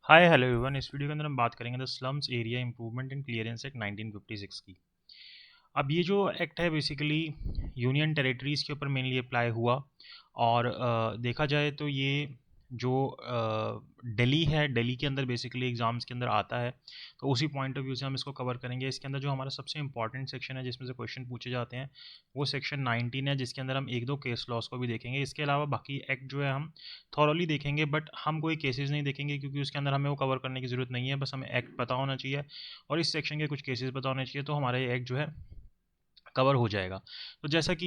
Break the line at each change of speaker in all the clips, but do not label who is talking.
Hi hello everyone. इस video के अंदर हम बात करेंगे the slums area improvement and clearance act 1956 की। अब ये जो एक्ट है बेसिकली यूनियन टेरिटरीज़ के ऊपर मेनली अप्लाई हुआ और देखा जाए तो ये जो दिल्ली है, दिल्ली के अंदर बेसिकली एग्ज़ाम्स के अंदर आता है, तो उसी पॉइंट ऑफ व्यू से हम इसको कवर करेंगे। इसके अंदर जो हमारा सबसे इंपॉर्टेंट सेक्शन है जिसमें से क्वेश्चन पूछे जाते हैं वो सेक्शन 19 है, जिसके अंदर हम एक दो केस लॉस को भी देखेंगे। इसके अलावा बाकी एक्ट जो है हम थॉरली देखेंगे, बट हम कोई केसेस नहीं देखेंगे क्योंकि उसके अंदर हमें वो कवर करने की ज़रूरत नहीं है। बस हमें एक्ट पता होना चाहिए और इस सेक्शन के कुछ केसेस पता होने चाहिए, तो हमारा ये एक्ट जो है कवर हो जाएगा। तो जैसा कि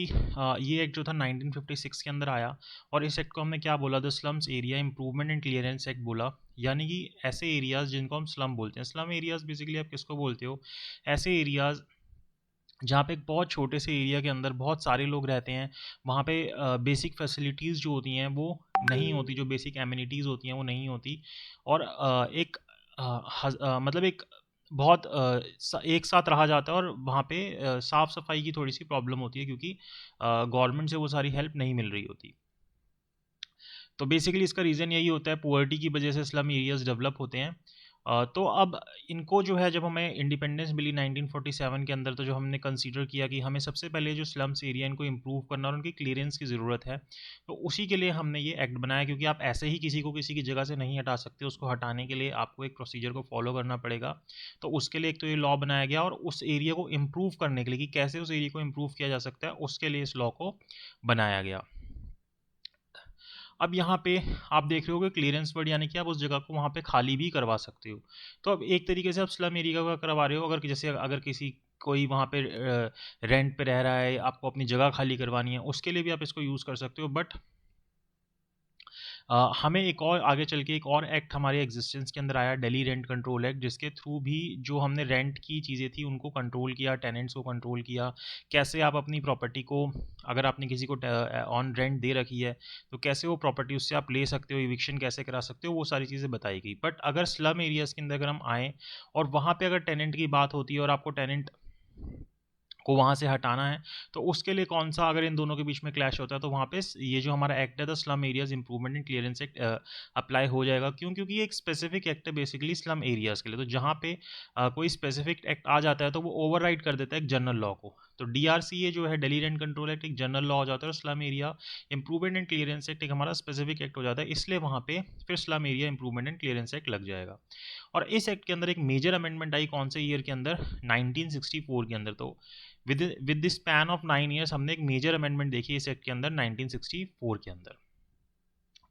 ये एक्ट जो था 1956 के अंदर आया और इस एक्ट को हमने क्या बोला, the slums area improvement and clearance act बोला। यानी कि ऐसे एरियाज जिनको हम स्लम बोलते हैं, स्लम एरियाज बेसिकली आप किसको बोलते हो, ऐसे एरियाज जहाँ पे एक बहुत छोटे से एरिया के अंदर बहुत सारे लोग रहते हैं, वहाँ पे बेसिक फैसिलिटीज़ जो होती हैं वो नहीं होती, जो बेसिक एमिनिटीज़ होती हैं वो नहीं होती। और मतलब एक बहुत एक साथ रहा जाता है और वहाँ पे साफ़ सफाई की थोड़ी सी प्रॉब्लम होती है क्योंकि गवर्नमेंट से वो सारी हेल्प नहीं मिल रही होती। तो बेसिकली इसका रीज़न यही होता है, पुअर्टी की वजह से स्लम एरियाज़ डेवलप होते हैं। तो अब इनको जो है, जब हमें इंडिपेंडेंस मिली 1947 के अंदर, तो जो हमने कंसीडर किया कि हमें सबसे पहले जो स्लम्स एरिया इनको इम्प्रूव करना और उनकी क्लियरेंस की ज़रूरत है, तो उसी के लिए हमने ये एक्ट बनाया। क्योंकि आप ऐसे ही किसी को किसी की जगह से नहीं हटा सकते, उसको हटाने के लिए आपको एक प्रोसीजर को फॉलो करना पड़ेगा। तो उसके लिए एक तो ये लॉ बनाया गया और उस एरिया को इम्प्रूव करने के लिए कि कैसे उस एरिया को इम्प्रूव किया जा सकता है, उसके लिए इस लॉ को बनाया गया। अब यहाँ पे आप देख रहे हो कि क्लियरेंस वर्ड, यानी कि आप उस जगह को वहाँ पे खाली भी करवा सकते हो। तो अब एक तरीके से आप स्लम एरिया का करवा रहे हो। अगर जैसे अगर किसी कोई वहाँ पे रेंट पे रह रहा है, आपको अपनी जगह खाली करवानी है, उसके लिए भी आप इसको यूज़ कर सकते हो। बट हमें एक और आगे चल के एक और एक्ट हमारे एग्जिस्टेंस के अंदर आया, दिल्ली रेंट कंट्रोल एक्ट, जिसके थ्रू भी जो हमने रेंट की चीज़ें थी उनको कंट्रोल किया, टेनेंट्स को कंट्रोल किया। कैसे आप अपनी प्रॉपर्टी को, अगर आपने किसी को ऑन रेंट दे रखी है, तो कैसे वो प्रॉपर्टी उससे आप ले सकते हो, इविक्शन कैसे करा सकते हो, वो सारी चीज़ें बताई गई। बट अगर स्लम एरियाज़ के अंदर अगर हम आएँ और वहाँ पे अगर टेनेंट की बात होती है और आपको टेनेंट को वहाँ से हटाना है, तो उसके लिए कौन सा, अगर इन दोनों के बीच में क्लैश होता है, तो वहाँ पे ये जो हमारा एक्ट है, the slum areas improvement and clearance act, apply हो जाएगा। क्यों? क्योंकि ये एक स्पेसिफिक एक्ट है बेसिकली स्लम एरियाज के लिए। तो जहाँ पे कोई स्पेसिफिक एक्ट आ जाता है तो वो ओवरराइड कर देता है एक जनरल लॉ को। तो डीआरसीए जो है, दिल्ली रेंट कंट्रोल एक्ट, एक जनरल लॉ हो जाता है और slum area improvement and clearance act एक हमारा स्पेसिफिक एक्ट हो जाता है। इसलिए वहाँ पे फिर slum area improvement and clearance act लग जाएगा। और इस एक्ट के अंदर एक मेजर अमेंडमेंट आई, कौन से ईयर के अंदर, 1964 के अंदर। तो with this span of 9 years हमने एक मेजर अमेंडमेंट देखी इस एक्ट के अंदर 1964 के अंदर।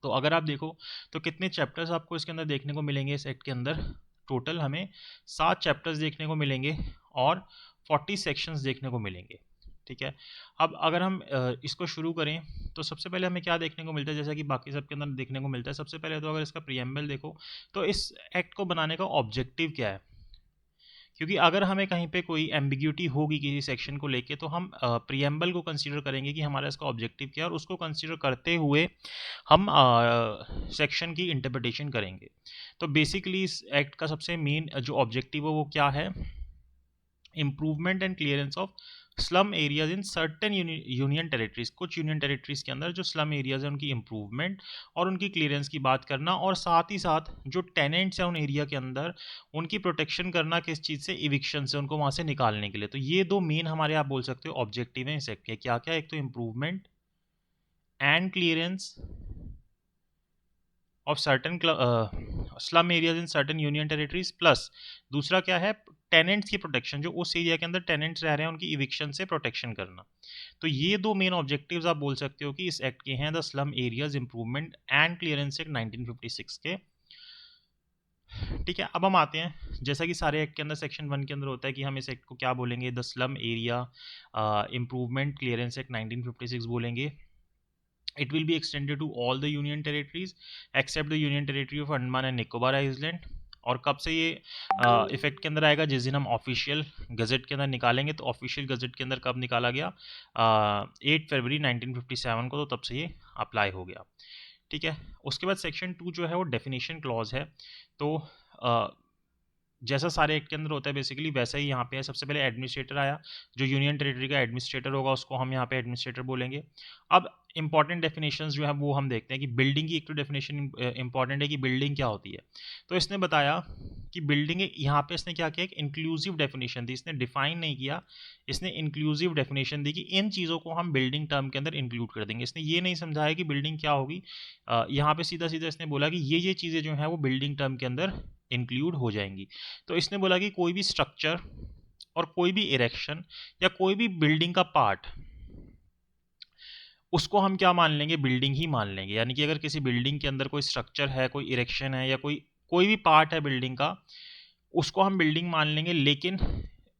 तो अगर आप देखो तो कितने चैप्टर्स आपको इसके अंदर देखने को मिलेंगे इस एक्ट के अंदर, टोटल हमें 7 चैप्टर्स देखने को मिलेंगे और 40 सेक्शंस देखने को मिलेंगे। ठीक है। अब अगर हम इसको शुरू करें तो सबसे पहले हमें क्या देखने को मिलता है, जैसा कि बाकी सब के अंदर देखने को मिलता है। सबसे पहले तो अगर इसका प्रियम्बल देखो तो इस एक्ट को बनाने का ऑब्जेक्टिव क्या है। क्योंकि अगर हमें कहीं पे कोई एम्बिग्यूटी होगी किसी सेक्शन को लेके, तो हम प्रियम्बल को कंसीडर करेंगे कि हमारा इसका ऑब्जेक्टिव क्या है, और उसको कंसीडर करते हुए हम सेक्शन की इंटरप्रिटेशन करेंगे। तो बेसिकली इस एक्ट का सबसे मेन जो ऑब्जेक्टिव है वो क्या है, improvement and clearance of slum areas in certain union territories. कुछ यूनियन टेरिटरीज के अंदर जो स्लम एरियाज हैं उनकी इम्प्रूवमेंट और उनकी क्लियरेंस की बात करना, और साथ ही साथ जो टेनेंट्स हैं उन एरिया के अंदर उनकी प्रोटेक्शन करना, किस चीज़ से, इविक्शन से, उनको वहाँ से निकालने के लिए। तो ये दो मेन हमारे, आप बोल सकते हो, ऑब्जेक्टिव हैं इस एक्ट के। क्या क्या? एक तो improvement and clearance of certain slum areas in certain union territories, plus दूसरा क्या है, टेनेंट्स की प्रोटेक्शन, जो उस एरिया के अंदर टेनेंट्स रह रहे हैं उनकी इविक्शन से प्रोटेक्शन करना। तो ये दो मेन ऑब्जेक्टिव्स आप बोल सकते हो कि इस एक्ट के हैं, the slum areas improvement and clearance act 1956 के। ठीक है। अब हम आते हैं, जैसा कि सारे एक्ट के अंदर सेक्शन 1 के अंदर होता है कि हम इस एक्ट को क्या बोलेंगे, the slum area improvement clearance act 1956 बोलेंगे। It will be extended to all the union territories except the union territory of Andaman and Nicobar island. और कब से ये इफेक्ट के अंदर आएगा, जिस दिन हम ऑफिशियल गजट के अंदर निकालेंगे। तो ऑफिशियल गजट के अंदर कब निकाला गया, 8 फरवरी 1957 को, तो तब से ये अप्लाई हो गया। ठीक है। उसके बाद सेक्शन 2 जो है वो डेफिनेशन क्लॉज है। तो जैसा सारे एक्ट के अंदर होता है बेसिकली वैसा ही यहाँ पे है। सबसे पहले एडमिनिस्ट्रेटर आया, जो यूनियन टेरिटरी का एडमिनिस्ट्रेटर होगा उसको हम यहाँ पे एडमिनिस्ट्रेटर बोलेंगे। अब इंपॉर्टेंट डेफिनेशंस जो है वो हम देखते हैं कि बिल्डिंग की एक तो डेफिनेशन इंपॉर्टेंट है कि बिल्डिंग क्या होती है। तो इसने बताया कि बिल्डिंग, यहाँ पे इसने क्या किया, एक इंक्लूसिव डेफिनेशन दी, इसने डिफाइन नहीं किया, इसने इंक्लूसिव डेफिनेशन दी कि इन चीज़ों को हम बिल्डिंग टर्म के अंदर इंक्लूड कर देंगे। इसने ये नहीं समझाया कि बिल्डिंग क्या होगी, यहाँ पे सीधा सीधा इसने बोला कि ये चीज़ें जो हैं वो बिल्डिंग टर्म के अंदर इंक्लूड हो जाएंगी। तो इसने बोला कि कोई भी स्ट्रक्चर और कोई भी इरेक्शन या कोई भी बिल्डिंग का पार्ट, उसको हम क्या मान लेंगे, बिल्डिंग ही मान लेंगे। यानी कि अगर किसी बिल्डिंग के अंदर कोई स्ट्रक्चर है, कोई इरेक्शन है या कोई कोई भी पार्ट है बिल्डिंग का, उसको हम बिल्डिंग मान लेंगे। लेकिन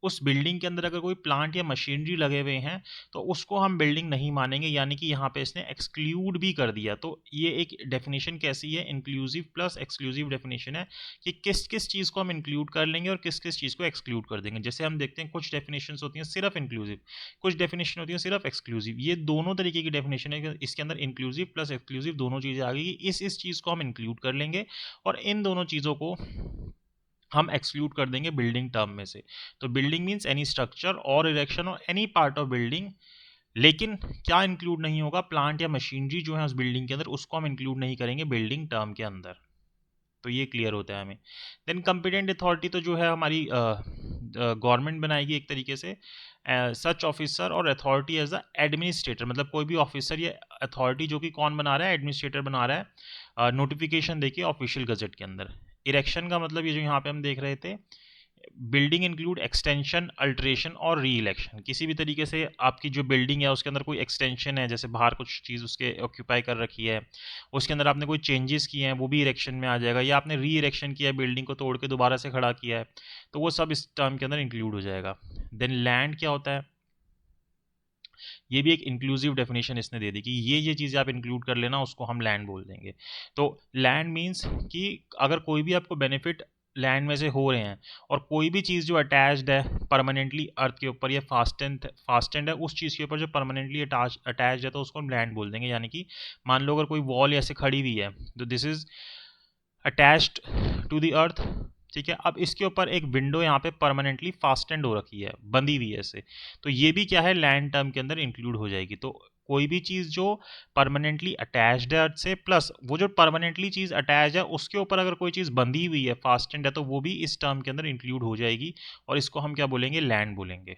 उस बिल्डिंग के अंदर अगर कोई प्लांट या मशीनरी लगे हुए हैं तो उसको हम बिल्डिंग नहीं मानेंगे। यानी कि यहाँ पे इसने एक्सक्लूड भी कर दिया। तो ये एक डेफिनेशन कैसी है, इंक्लूसिव प्लस एक्सक्लूसिव डेफिनेशन है कि किस किस चीज़ को हम इंक्लूड कर लेंगे और किस किस चीज़ को एक्सक्लूड कर देंगे। जैसे हम देखते हैं कुछ डेफिनेशन होती हैं सिर्फ इंक्लूसिव, कुछ डेफिनेशन होती है सिर्फ एक्सक्लूसिव। ये दोनों तरीके की डेफिनेशन है, इसके अंदर इंक्लूसिव प्लस एक्सक्लूसिव दोनों चीज़ें आ गई। इस चीज़ को हम इंक्लूड कर लेंगे और इन दोनों चीज़ों को हम एक्सक्लूड कर देंगे बिल्डिंग टर्म में से। तो बिल्डिंग मीन्स एनी स्ट्रक्चर और इरेक्शन और एनी पार्ट ऑफ बिल्डिंग। लेकिन क्या इंक्लूड नहीं होगा, प्लांट या मशीनरी जो है उस बिल्डिंग के अंदर, उसको हम इंक्लूड नहीं करेंगे बिल्डिंग टर्म के अंदर। तो ये क्लियर होता है हमें। देन कॉम्पिटेंट अथॉरिटी तो जो है हमारी गवर्नमेंट बनाएगी एक तरीके से। सच ऑफिसर और अथॉरिटी एज द एडमिनिस्ट्रेटर, मतलब कोई भी ऑफिसर या अथॉरिटी जो कि कौन बना रहा है, एडमिनिस्ट्रेटर बना रहा है, नोटिफिकेशन देके ऑफिशियल गजट के अंदर। इरेक्शन का मतलब ये जो यहाँ पे हम देख रहे थे, बिल्डिंग इंक्लूड एक्सटेंशन, अल्ट्रेशन और री इलेक्शन। किसी भी तरीके से आपकी जो बिल्डिंग है उसके अंदर कोई एक्सटेंशन है, जैसे बाहर कुछ चीज़ उसके ऑक्यूपाई कर रखी है, उसके अंदर आपने कोई चेंजेस किए हैं, वो भी इरेक्शन में आ जाएगा। या आपने री इरेक्शन किया है, बिल्डिंग को तोड़ के दोबारा से खड़ा किया है, तो वो सब इस टर्म के अंदर इंक्लूड हो जाएगा। देन लैंड क्या होता है, ये भी एक इंक्लूसिव डेफिनेशन इसने दे दी कि ये चीज़ें आप इंक्लूड कर लेना, उसको हम लैंड बोल देंगे। तो लैंड मीन्स कि अगर कोई भी आपको बेनिफिट लैंड में से हो रहे हैं और कोई भी चीज़ जो अटैच्ड है परमानेंटली अर्थ के ऊपर या फास्टेंड है उस चीज़ के ऊपर जो परमानेंटली अटैच्ड है, तो उसको हम लैंड बोल देंगे। यानी कि मान लो अगर कोई वॉल ऐसे खड़ी हुई है तो this is attached to the earth, ठीक है। अब इसके ऊपर एक विंडो यहाँ पे परमानेंटली फास्टेंड हो रखी है, बंधी हुई है ऐसे, तो ये भी क्या है, लैंड टर्म के अंदर इंक्लूड हो जाएगी। तो कोई भी चीज़ जो परमानेंटली अटैच्ड है अर्थ से, प्लस वो जो परमानेंटली चीज़ अटैच है उसके ऊपर अगर कोई चीज़ बंधी हुई है, फास्टेंड है, तो वो भी इस टर्म के अंदर इंक्लूड हो जाएगी और इसको हम क्या बोलेंगे, लैंड बोलेंगे।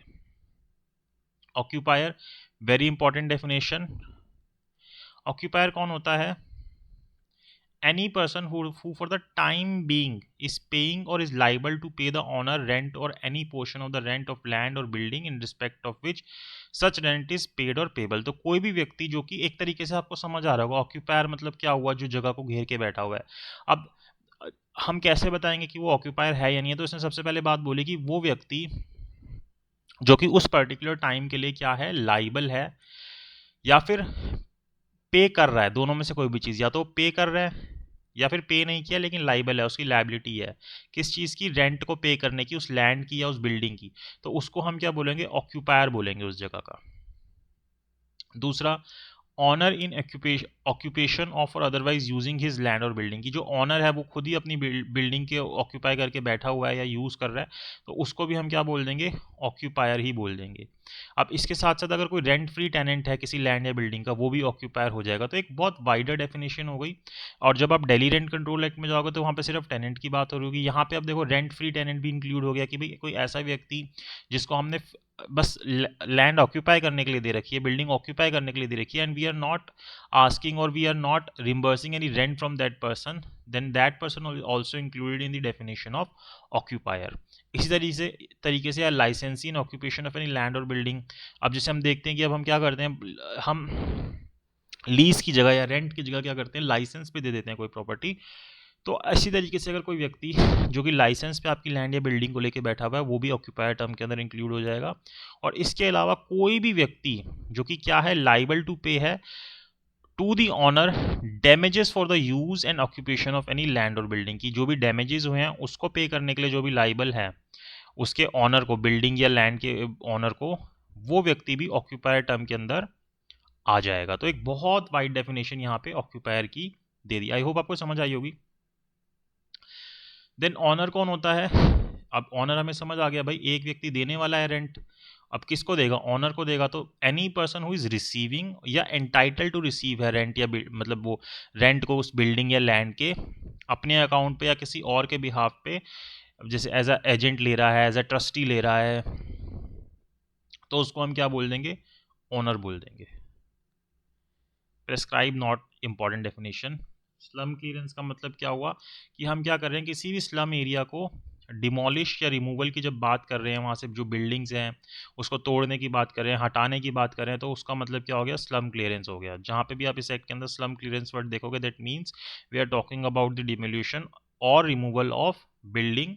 Occupier, very important definition. Occupier कौन होता है, any person who for the time being is paying or is liable to pay the owner rent or any portion of the rent of land or building in respect of which such rent is paid or payable। तो कोई भी व्यक्ति जो कि एक तरीके से आपको समझ आ रहा होगा, ऑक्यूपायर मतलब क्या हुआ, जो जगह को घेर के बैठा हुआ है। अब हम कैसे बताएंगे कि वो ऑक्यूपायर है या नहीं है, तो इसने सबसे पहले बात बोली कि वो व्यक्ति जो कि उस पर्टिकुलर टाइम के लिए क्या है, लाइबल है या फिर पे कर रहा है, दोनों में से कोई भी चीज़, या तो पे कर रहा है या फिर पे नहीं किया लेकिन लाइबल है, उसकी लाइबिलिटी है किस चीज़ की, रेंट को पे करने की, उस लैंड की या उस बिल्डिंग की, तो उसको हम क्या बोलेंगे, ऑक्यूपायर बोलेंगे उस जगह का। दूसरा, ऑनर इन ऑक्यूपेशन ऑफ और अदरवाइज यूजिंग हिज लैंड और बिल्डिंग, की जो ऑनर है वो खुद ही अपनी बिल्डिंग के ऑक्यूपाई करके बैठा हुआ है या यूज़ कर रहा है, तो उसको भी हम क्या बोल देंगे, ऑक्यूपायर ही बोल देंगे। अब इसके साथ साथ अगर कोई रेंट फ्री टेनेंट है किसी लैंड या बिल्डिंग का, वो भी ऑक्यूपायर हो जाएगा। तो एक बहुत वाइडर डेफिनेशन हो गई। और जब आप दिल्ली रेंट कंट्रोल एक्ट में जाओगे तो वहाँ पे सिर्फ टेनेंट की बात हो रही होगी। यहाँ पे अब देखो रेंट फ्री टेनेंट भी इंक्लूड हो गया कि भाई कोई ऐसा व्यक्ति जिसको हमने बस लैंड ऑक्यूपाई करने के लिए दे रखी है, बिल्डिंग ऑक्यूपाई करने के लिए दे रखी है, and we are not asking or we are not reimbursing any rent from that person, then that person will also included in the definition of occupier। इसी तरीके से लाइसेंसी इन ऑक्यूपेशन ऑफ एनी लैंड और बिल्डिंग। अब जैसे हम देखते हैं कि अब हम क्या करते हैं, हम लीज की जगह या रेंट की जगह क्या करते हैं, लाइसेंस पे दे देते हैं कोई प्रॉपर्टी। तो इसी तरीके से अगर कोई व्यक्ति जो कि लाइसेंस पे आपकी लैंड या बिल्डिंग को लेके बैठा हुआ है, वो भी ऑक्यूपायर टर्म के अंदर इंक्लूड हो जाएगा। और इसके अलावा कोई भी व्यक्ति जो कि क्या है, लाइबल टू पे है to the owner damages for the use and occupation of any land और बिल्डिंग, की जो भी डैमेजेस हुए हैं उसको पे करने के लिए जो भी लाइबल है उसके ऑनर को, बिल्डिंग या लैंड के ऑनर को, वो व्यक्ति भी ऑक्यूपायर टर्म के अंदर आ जाएगा। तो एक बहुत वाइड डेफिनेशन यहाँ पे ऑक्यूपायर की दे दी। आई होप आपको समझ आई होगी। देन ऑनर कौन होता है, अब ऑनर हमें समझ आ गया भाई, एक व्यक्ति देने वाला है रेंट अब किसको देगा, ऑनर को देगा। तो any person who is receiving या एंटाइटल टू रिसीव है रेंट, या मतलब वो रेंट को उस बिल्डिंग या लैंड के अपने अकाउंट पे या किसी और के बिहाफ पे, जैसे एज अ एजेंट ले रहा है, एज अ ट्रस्टी ले रहा है, तो उसको हम क्या बोल देंगे, ओनर बोल देंगे। Prescribe not important definition. Slum clearance का मतलब क्या हुआ कि हम क्या कर रहे हैं, किसी भी स्लम एरिया को डिमोलिश या रिमूवल की जब बात कर रहे हैं, वहाँ से जो बिल्डिंग्स हैं उसको तोड़ने की बात कर रहे हैं, हटाने की बात कर रहे हैं, तो उसका मतलब क्या हो गया, स्लम क्लियरेंस हो गया। जहाँ पे भी आप इस एक्ट के अंदर स्लम क्लियरेंस वर्ड देखोगे, that means we are talking about the demolition और removal of building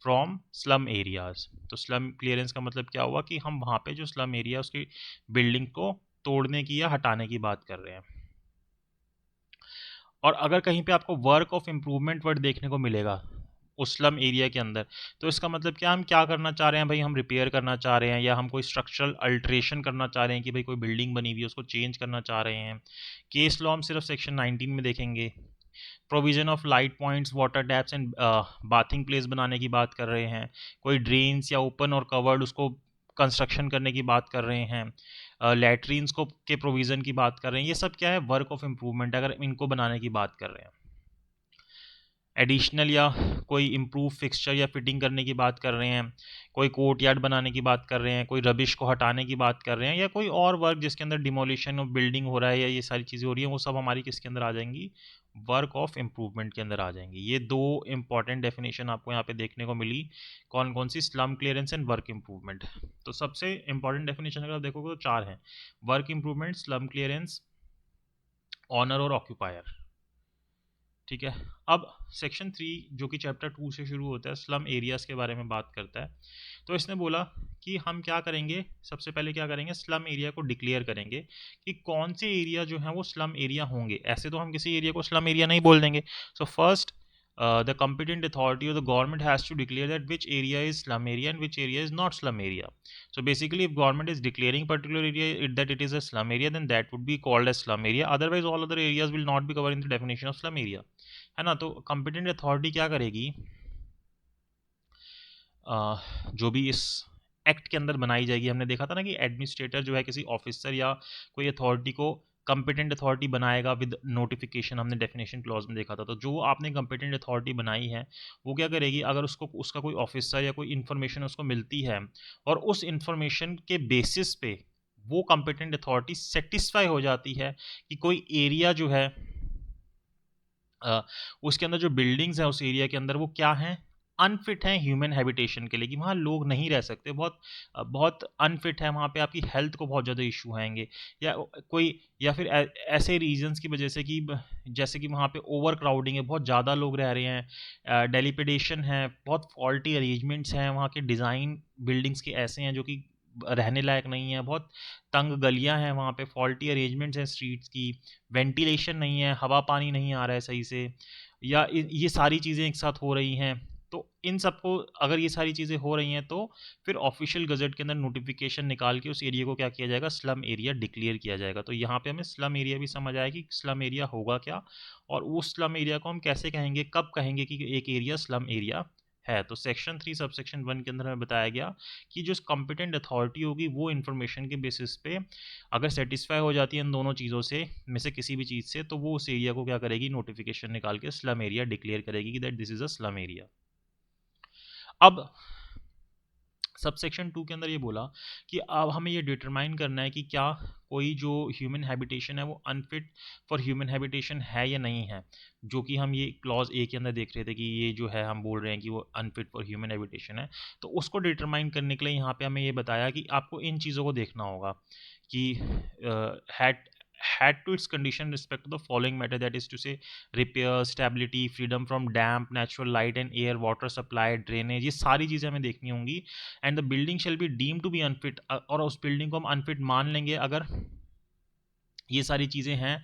from slum areas. तो स्लम क्लियरेंस का मतलब क्या हुआ कि हम वहाँ पे जो स्लम एरिया उसकी बिल्डिंग को तोड़ने की या हटाने की बात कर रहे हैं। और अगर कहीं पे आपको वर्क ऑफ इम्प्रूवमेंट वर्ड देखने को मिलेगा उस स्लम एरिया के अंदर, तो इसका मतलब क्या, हम क्या करना चाह रहे हैं भाई, हम रिपेयर करना चाह रहे हैं या हम कोई स्ट्रक्चरल अल्ट्रेशन करना चाह रहे हैं कि भाई कोई बिल्डिंग बनी हुई है उसको चेंज करना चाह रहे हैं। केस लॉ हम सिर्फ सेक्शन 19 में देखेंगे। Provision of light points, water taps and bathing place बनाने की बात कर रहे हैं। कोई ड्रेन्स या ओपन और कवर्ड उसको कंस्ट्रक्शन करने की बात कर रहे हैं। लैट्रीन्स को के प्रोविज़न की बात कर रहे हैं। ये सब क्या है, वर्क ऑफ इम्प्रूवमेंट, अगर इनको बनाने की बात कर रहे हैं। एडिशनल या कोई इम्प्रूव फिक्सचर या फिटिंग करने की बात कर रहे हैं, कोई कोर्ट यार्ड बनाने की बात कर रहे हैं, कोई रबिश को हटाने की बात कर रहे हैं, या कोई और वर्क जिसके अंदर डिमोलिशन ऑफ बिल्डिंग हो रहा है या ये सारी चीज़ें हो रही हैं, वो सब हमारी किसके अंदर आ जाएंगी, वर्क ऑफ इम्प्रूवमेंट के अंदर आ जाएंगी। ये दो इंपॉर्टेंट डेफिनेशन आपको यहाँ पे देखने को मिली। कौन कौन सी, slum clearance and work improvement. तो सबसे इंपॉर्टेंट डेफिनेशन अगर आप देखोगे तो चार हैं, work improvement, slum clearance, owner और ऑक्यूपायर। ठीक है। अब सेक्शन 3 जो कि चैप्टर 2 से शुरू होता है, स्लम एरियाज के बारे में बात करता है। तो इसने बोला कि हम क्या करेंगे, सबसे पहले क्या करेंगे, स्लम एरिया को डिक्लेयर करेंगे कि कौन से एरिया जो है वो स्लम एरिया होंगे। ऐसे तो हम किसी एरिया को स्लम एरिया नहीं बोल देंगे। So first the competent authority or the government has to declare that which area is slum area and which area is not slum area. So basically if government is declaring particular area that it is a slum area, then that would be called as slum area, otherwise all other areas will not be covered in the definition of slum area, है ना। तो competent authority क्या करेगी, जो भी इस act के अंदर बनाई जाएगी, हमने देखा था ना कि एडमिनिस्ट्रेटर जो है किसी ऑफिसर या कोई अथॉरिटी को कंपिटेंट अथॉरिटी बनाएगा विद नोटिफिकेशन, हमने डेफिनेशन क्लॉज में देखा था। तो जो आपने कंपिटेंट अथॉरिटी बनाई है वो क्या करेगी, अगर उसको उसका कोई ऑफिसर या कोई इन्फॉर्मेशन उसको मिलती है और उस इन्फॉर्मेशन के बेसिस पे वो कंपिटेंट अथॉरिटी सेटिस्फाई हो जाती है कि कोई एरिया जो है उसके अंदर जो बिल्डिंग्स हैं उस एरिया के अंदर वो क्या हैं, अनफिट हैं ह्यूमन हैबिटेशन के लिए, कि वहाँ लोग नहीं रह सकते, बहुत बहुत अनफिट है, वहाँ पे आपकी हेल्थ को बहुत ज़्यादा इशू आएंगे, या कोई, या फिर ऐसे रीजंस की वजह से कि जैसे कि वहाँ पे ओवर क्राउडिंग है, बहुत ज़्यादा लोग रह रहे हैं, डेलिपिडेशन है, बहुत फॉल्टी अरेंजमेंट्स हैं, वहाँ के डिज़ाइन बिल्डिंग्स के ऐसे हैं जो कि रहने लायक नहीं है, बहुत तंग गलियां हैं, वहाँ पे फॉल्टी अरेंजमेंट्स हैं स्ट्रीट्स की, वेंटिलेशन नहीं है, हवा पानी नहीं आ रहा है सही से, या ये सारी चीज़ें एक साथ हो रही हैं। तो इन सबको, अगर ये सारी चीज़ें हो रही हैं तो फिर ऑफिशियल गजट के अंदर नोटिफिकेशन निकाल के उस एरिया को क्या किया जाएगा, स्लम एरिया डिक्लेयर किया जाएगा। तो यहाँ पे हमें स्लम एरिया भी समझ आएगी कि स्लम एरिया होगा क्या, और उस स्लम एरिया को हम कैसे कहेंगे, कब कहेंगे कि एक एरिया स्लम एरिया है। तो सेक्शन 3 सब सेक्शन 1 के अंदर हमें बताया गया कि जो कंपिटेंट अथॉरिटी होगी वो इन्फॉर्मेशन के बेसिस पे अगर सेटिस्फाई हो जाती है इन दोनों चीज़ों से में से किसी भी चीज़ से, तो वो उस एरिया को क्या करेगी, नोटिफिकेशन निकाल के स्लम एरिया डिक्लेयर करेगी कि that this is a slum area. अब सब सेक्शन 2 के अंदर ये बोला कि अब हमें ये डिटरमाइन करना है कि क्या कोई जो ह्यूमन हैबिटेशन है वो अनफिट फॉर ह्यूमन हैबिटेशन है या नहीं है, जो कि हम ये क्लॉज ए के अंदर देख रहे थे कि ये जो है हम बोल रहे हैं कि वो अनफिट फॉर ह्यूमन हैबिटेशन है। तो उसको डिटरमाइन करने के लिए यहाँ पे हमें ये बताया कि आपको इन चीज़ों को देखना होगा कि had to its condition respect to the following matter, that is to say repair, stability, freedom from damp, natural light and air, water supply, drainage, ये सारी चीज़ें हमें देखनी होंगी। And the building shall be deem to be unfit, और उस building को हम अनफिट मान लेंगे अगर ये सारी चीज़ें हैं।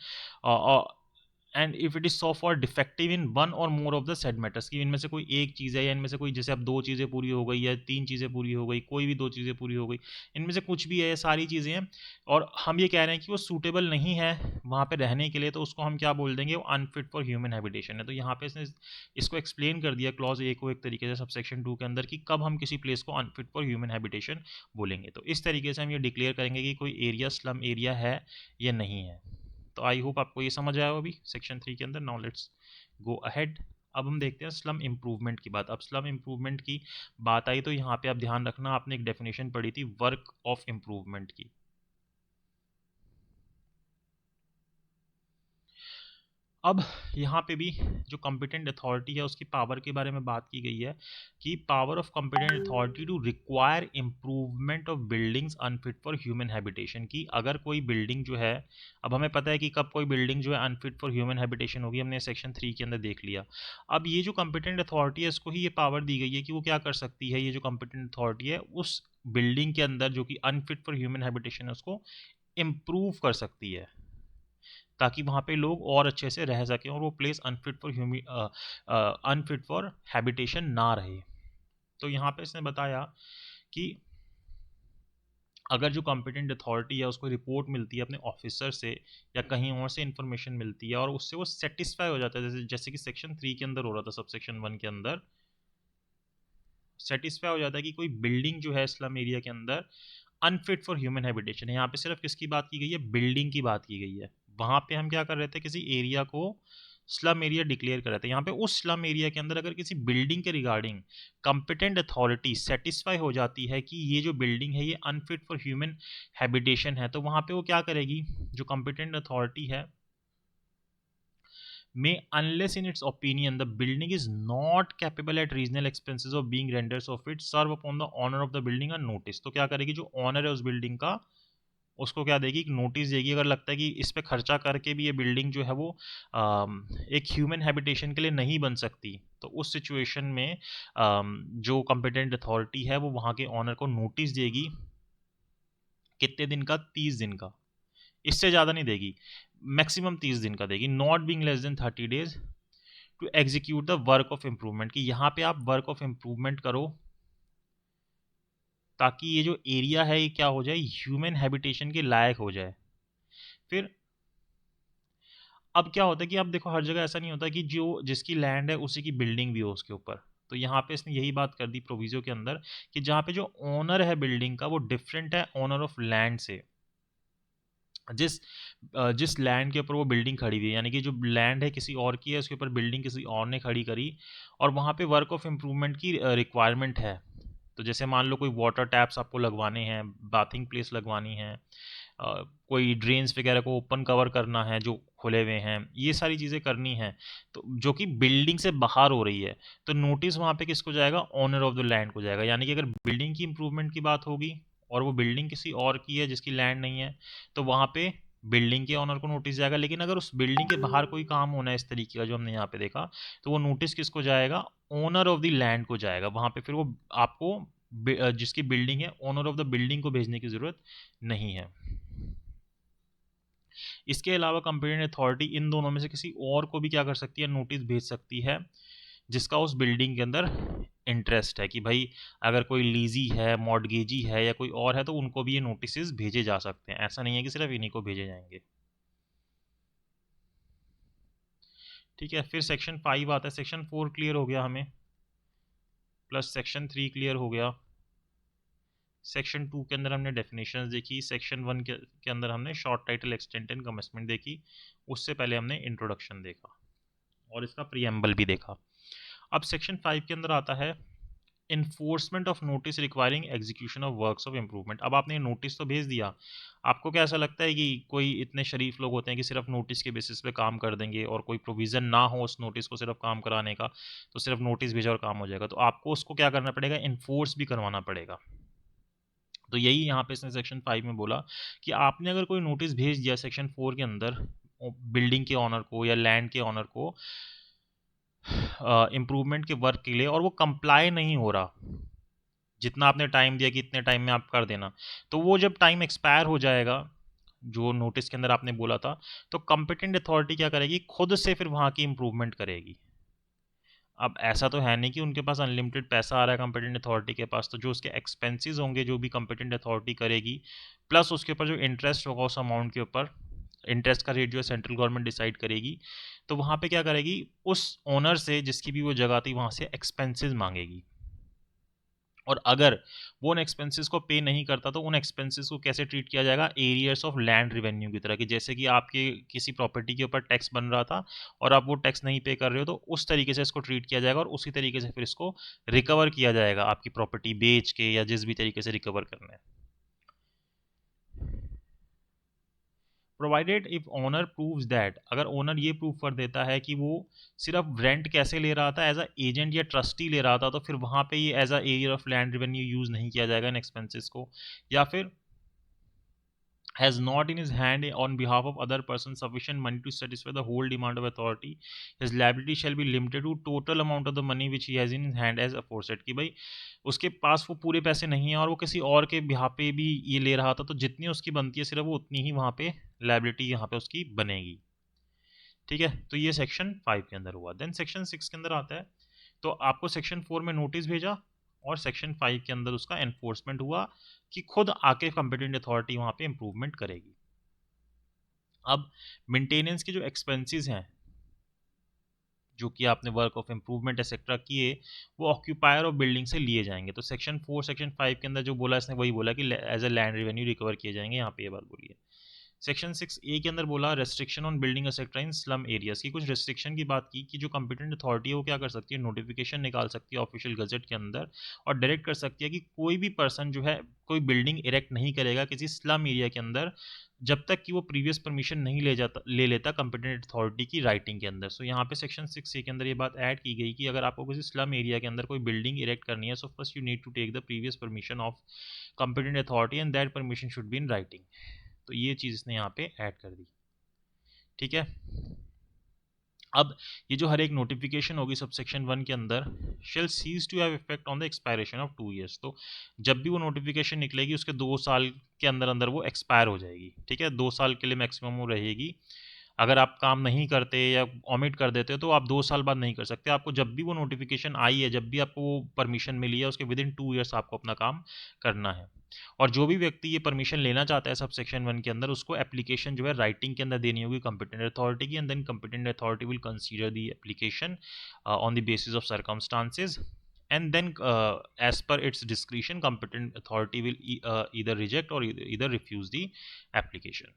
And if it is so far defective in one or more of the said matters, कि इनमें से कोई एक चीज़ है या इनमें से कोई, जैसे अब 2 चीज़ें पूरी हो गई या 3 चीज़ें पूरी हो गई, कोई भी 2 चीज़ें पूरी हो गई, इनमें से कुछ भी है, ये सारी चीज़ें हैं और हम ये कह रहे हैं कि वो सूटेबल नहीं है वहाँ पे रहने के लिए, तो उसको हम क्या बोल देंगे, वो अनफिट फॉर ह्यूमन हैबिटेशन है। तो यहाँ पे इसने इसको एक्सप्लेन कर दिया क्लॉज ए को एक तरीके से सबसेक्शन 2 के अंदर, कि कब हम किसी प्लेस को अनफिट फॉर ह्यूमन हैबिटेशन बोलेंगे। तो इस तरीके से हम ये डिक्लेयर करेंगे कि कोई एरिया स्लम एरिया है या नहीं है। तो आई होप आपको ये समझ आया हो अभी सेक्शन 3 के अंदर। Now let's go ahead. अब हम देखते हैं स्लम इम्प्रूवमेंट की बात। अब स्लम इम्प्रूवमेंट की बात आई तो यहाँ पे आप ध्यान रखना, आपने एक डेफिनेशन पढ़ी थी वर्क ऑफ इम्प्रूवमेंट की। अब यहाँ पे भी जो कॉम्पिटेंट अथॉरिटी है उसकी पावर के बारे में बात की गई है कि power of competent authority to require improvement of buildings unfit for human habitation, की अगर कोई बिल्डिंग जो है, अब हमें पता है कि कब कोई बिल्डिंग जो है अनफिट फॉर ह्यूमन हैबिटेशन होगी, हमने सेक्शन 3 के अंदर देख लिया। अब ये जो कॉम्पिटेंट अथॉरिटी है इसको ही ये पावर दी गई है कि वो क्या कर सकती है, ये जो कॉम्पिटेंट अथॉरिटी है उस बिल्डिंग के अंदर जो कि अनफिट फॉर ह्यूमन हैबिटेशन है उसको इम्प्रूव कर सकती है, ताकि वहाँ पे लोग और अच्छे से रह सकें और वो प्लेस अनफिट फॉर हैबिटेशन ना रहे। तो यहाँ पे इसने बताया कि अगर जो कॉम्पिटेंट अथॉरिटी है उसको रिपोर्ट मिलती है अपने ऑफिसर से या कहीं और से इंफॉर्मेशन मिलती है और उससे वो सेटिस्फाई हो जाता है, जैसे कि सेक्शन 3 के अंदर हो रहा था, सब सेक्शन 1 के अंदर सेटिस्फाई हो जाता है कि कोई बिल्डिंग जो है स्लम एरिया के अंदर अनफिट फॉर ह्यूमन हैबिटेशन है। यहाँ पे सिर्फ किसकी बात की गई है, बिल्डिंग की बात की गई है। वहाँ पे हम क्या कर रहे थे, किसी एरिया को स्लम एरिया डिक्लेयर कर रहे थे। यहाँ पे उस स्लम एरिया के अंदर अगर किसी बिल्डिंग के रिगार्डिंग कंपिटेंट अथॉरिटी सेटिस्फाई हो जाती है कि ये जो बिल्डिंग है ये अनफिट फॉर ह्यूमन हैबिटेशन है, तो वहाँ पे वो क्या करेगी, जो कंपिटेंट अथॉरिटी है, may unless in its opinion the building is not capable at reasonable expenses of being renders of it serve upon the owner of the building a notice। तो क्या करेगी, जो ऑनर है उस बिल्डिंग का उसको क्या देगी, एक नोटिस देगी। अगर लगता है कि इस पे खर्चा करके भी ये बिल्डिंग जो है वो एक ह्यूमन हैबिटेशन के लिए नहीं बन सकती, तो उस सिचुएशन में जो कॉम्पिटेंट अथॉरिटी है वो वहाँ के ऑनर को नोटिस देगी। कितने दिन का, 30 दिन का, इससे ज़्यादा नहीं देगी, मैक्सिमम 30 दिन का देगी, not being less than 30 days to execute the work of improvement, कि यहाँ पे आप वर्क ऑफ इम्प्रूवमेंट करो ताकि ये जो एरिया है ये क्या हो जाए, ह्यूमन हैबिटेशन के लायक हो जाए। फिर अब क्या होता है कि अब देखो हर जगह ऐसा नहीं होता कि जो जिसकी लैंड है उसी की बिल्डिंग भी हो उसके ऊपर। तो यहाँ पे इसने यही बात कर दी प्रोविजो के अंदर कि जहाँ पे जो ओनर है बिल्डिंग का वो डिफरेंट है ओनर ऑफ लैंड से, जिस जिस लैंड के ऊपर वो बिल्डिंग खड़ी हुई है, यानी कि जो लैंड है किसी और की है उसके ऊपर बिल्डिंग किसी और ने खड़ी करी और वहाँ पे वर्क ऑफ इम्प्रूवमेंट की रिक्वायरमेंट है। तो जैसे मान लो कोई वाटर टैप्स आपको लगवाने हैं, बाथिंग प्लेस लगवानी है, कोई ड्रेन्स वगैरह को ओपन कवर करना है जो खुले हुए हैं, ये सारी चीज़ें करनी है तो जो कि बिल्डिंग से बाहर हो रही है, तो नोटिस वहाँ पे किसको जाएगा, ओनर ऑफ द लैंड को जाएगा। यानी कि अगर बिल्डिंग की इम्प्रूवमेंट की बात होगी और वो बिल्डिंग किसी और की है जिसकी लैंड नहीं है, तो वहाँ पे बिल्डिंग के ओनर को नोटिस जाएगा। लेकिन अगर उस बिल्डिंग के बाहर कोई काम होना है इस तरीके का जो हमने यहाँ पे देखा, तो वो नोटिस किसको जाएगा, ओनर ऑफ द लैंड को जाएगा। वहाँ पे फिर वो आपको जिसकी बिल्डिंग है ओनर ऑफ द बिल्डिंग को भेजने की ज़रूरत नहीं है। इसके अलावा कंपेटेंट अथॉरिटी इन दोनों में से किसी और को भी क्या कर सकती है, नोटिस भेज सकती है जिसका उस बिल्डिंग के अंदर इंटरेस्ट है, कि भाई अगर कोई लीजी है, मॉडगेजी है या कोई और है तो उनको भी ये नोटिस भेजे जा सकते हैं। ऐसा नहीं है कि सिर्फ इन्हीं को भेजे जाएंगे। ठीक है, फिर सेक्शन 5 आता है। सेक्शन 4 क्लियर हो गया हमें, प्लस सेक्शन 3 क्लियर हो गया। सेक्शन 2 के अंदर हमने डेफिनेशंस देखी, सेक्शन 1 के अंदर हमने short title, extent and commencement देखी, उससे पहले हमने इंट्रोडक्शन देखा और इसका प्रीएम्बल भी देखा। अब सेक्शन 5 के अंदर आता है enforcement of notice requiring execution of works of improvement. अब आपने नोटिस तो भेज दिया, आपको क्या ऐसा लगता है कि कोई इतने शरीफ लोग होते हैं कि सिर्फ नोटिस के बेसिस पे काम कर देंगे और कोई प्रोविज़न ना हो उस नोटिस को सिर्फ काम कराने का, तो सिर्फ नोटिस भेजा और काम हो जाएगा? तो आपको उसको क्या करना पड़ेगा, इन्फोर्स भी करवाना पड़ेगा। तो यही यहाँ पे इसने सेक्शन 5 में बोला कि आपने अगर कोई नोटिस भेज दिया सेक्शन 4 के अंदर बिल्डिंग के ऑनर को या लैंड के ऑनर को इम्प्रूवमेंट के वर्क के लिए और वो कंप्लाई नहीं हो रहा, जितना आपने टाइम दिया कि इतने टाइम में आप कर देना, तो वो जब टाइम एक्सपायर हो जाएगा, जो नोटिस के अंदर आपने बोला था, तो कॉम्पिटेंट अथॉरिटी क्या करेगी, खुद से फिर वहाँ की इम्प्रूवमेंट करेगी। अब ऐसा तो है नहीं कि उनके पास अनलिमिटेड पैसा आ रहा है कॉम्पिटेंट अथॉरिटी के पास, तो जो उसके एक्सपेंसेस होंगे जो भी कॉम्पिटेंट अथॉरिटी करेगी, प्लस उसके ऊपर जो इंटरेस्ट होगा उस अमाउंट के ऊपर, इंटरेस्ट का रेट जो है सेंट्रल गवर्नमेंट डिसाइड करेगी, तो वहाँ पे क्या करेगी, उस ओनर से जिसकी भी वो जगह थी वहाँ से एक्सपेंसेस मांगेगी। और अगर वो उन एक्सपेंसेस को पे नहीं करता तो उन एक्सपेंसेस को कैसे ट्रीट किया जाएगा, एरियर्स ऑफ लैंड रिवेन्यू की तरह, कि जैसे कि आपके किसी प्रॉपर्टी के ऊपर टैक्स बन रहा था और आप वो टैक्स नहीं पे कर रहे हो, तो उस तरीके से इसको ट्रीट किया जाएगा और उसी तरीके से फिर इसको रिकवर किया जाएगा आपकी प्रॉपर्टी बेच के या जिस भी तरीके से रिकवर करना है। Provided if owner proves that, अगर ओनर ये प्रूव कर देता है कि वो सिर्फ रेंट कैसे ले रहा था, एज अ एजेंट या ट्रस्टी ले रहा था, तो फिर वहाँ पे ये as a arrear of land revenue use नहीं किया जाएगा इन एक्सपेंसेस को। या फिर has not in his hand on behalf of other person sufficient money to satisfy the whole demand of authority, his liability shall be limited to total amount of the money which he has in his hand as aforesaid, कि भाई उसके पास वो पूरे पैसे नहीं है और वो किसी और के बिहाफ पे भी ये ले रहा था, तो जितनी उसकी बनती है सिर्फ वो उतनी ही वहाँ पे लाइबिलिटी यहाँ पे उसकी बनेगी। ठीक है, तो ये सेक्शन 5 के अंदर हुआ। देन सेक्शन 6 के अंदर आता है, तो आपको सेक्शन 4 में नोटिस भेजा और सेक्शन 5 के अंदर उसका एनफोर्समेंट हुआ कि खुद आके कॉम्पिटेंट अथॉरिटी वहाँ पे इम्प्रूवमेंट करेगी। अब मेंटेनेंस के जो एक्सपेंसेस हैं जो कि आपने वर्क ऑफ इम्प्रूवमेंट एक्सेट्रा किए, वो ऑक्यूपायर ऑफ बिल्डिंग से लिए जाएंगे। तो सेक्शन 4 सेक्शन 5 के अंदर जो बोला इसने वही बोला कि as a land revenue recover किए जाएंगे, यहाँ पे ये बात बोली है। सेक्शन 6A के अंदर बोला restriction on building etcetera in slum areas की, कुछ रेस्ट्रिक्शन की बात की कि जो कॉम्पिटेंट अथॉरिटी है वो क्या कर सकती है, नोटिफिकेशन निकाल सकती है ऑफिशियल गजट के अंदर और डायरेक्ट कर सकती है कि कोई भी पर्सन जो है कोई बिल्डिंग इरेक्ट नहीं करेगा किसी स्लम एरिया के अंदर जब तक कि वो प्रीवियस परमिशन नहीं ले लेता कॉम्पिटेंट अथॉरिटी की राइटिंग के अंदर। सो यहाँ पे सेक्शन 6A के अंदर ये बात ऐड की गई कि अगर आपको किसी स्लम एरिया के अंदर कोई बिल्डिंग इरेक्ट करनी है, so first you need to take the previous permission of competent authority and that permission should be in writing. तो ये चीज़ इसने यहाँ पे ऐड कर दी। ठीक है, अब ये जो हर एक नोटिफिकेशन होगी सबसेक्शन 1 के अंदर shall cease to have effect on the expiration of 2 years, तो जब भी वो नोटिफिकेशन निकलेगी उसके 2 साल के अंदर अंदर वो एक्सपायर हो जाएगी। ठीक है, 2 साल के लिए मैक्सिमम वो रहेगी। अगर आप काम नहीं करते या ओमिट कर देते हो तो आप 2 साल बाद नहीं कर सकते। आपको जब भी वो नोटिफिकेशन आई है, जब भी आपको वो परमिशन मिली है, उसके विद इन 2 ईयर्स आपको अपना काम करना है। और जो भी व्यक्ति ये परमिशन लेना चाहता है सब सेक्शन 1 के अंदर, उसको एप्लीकेशन जो है राइटिंग के अंदर देनी होगी कॉम्पिटेंट अथॉरिटी की, and then competent authority will consider the application on the basis of circumstances, and then as per its discretion competent authority will either reject or either refuse the application।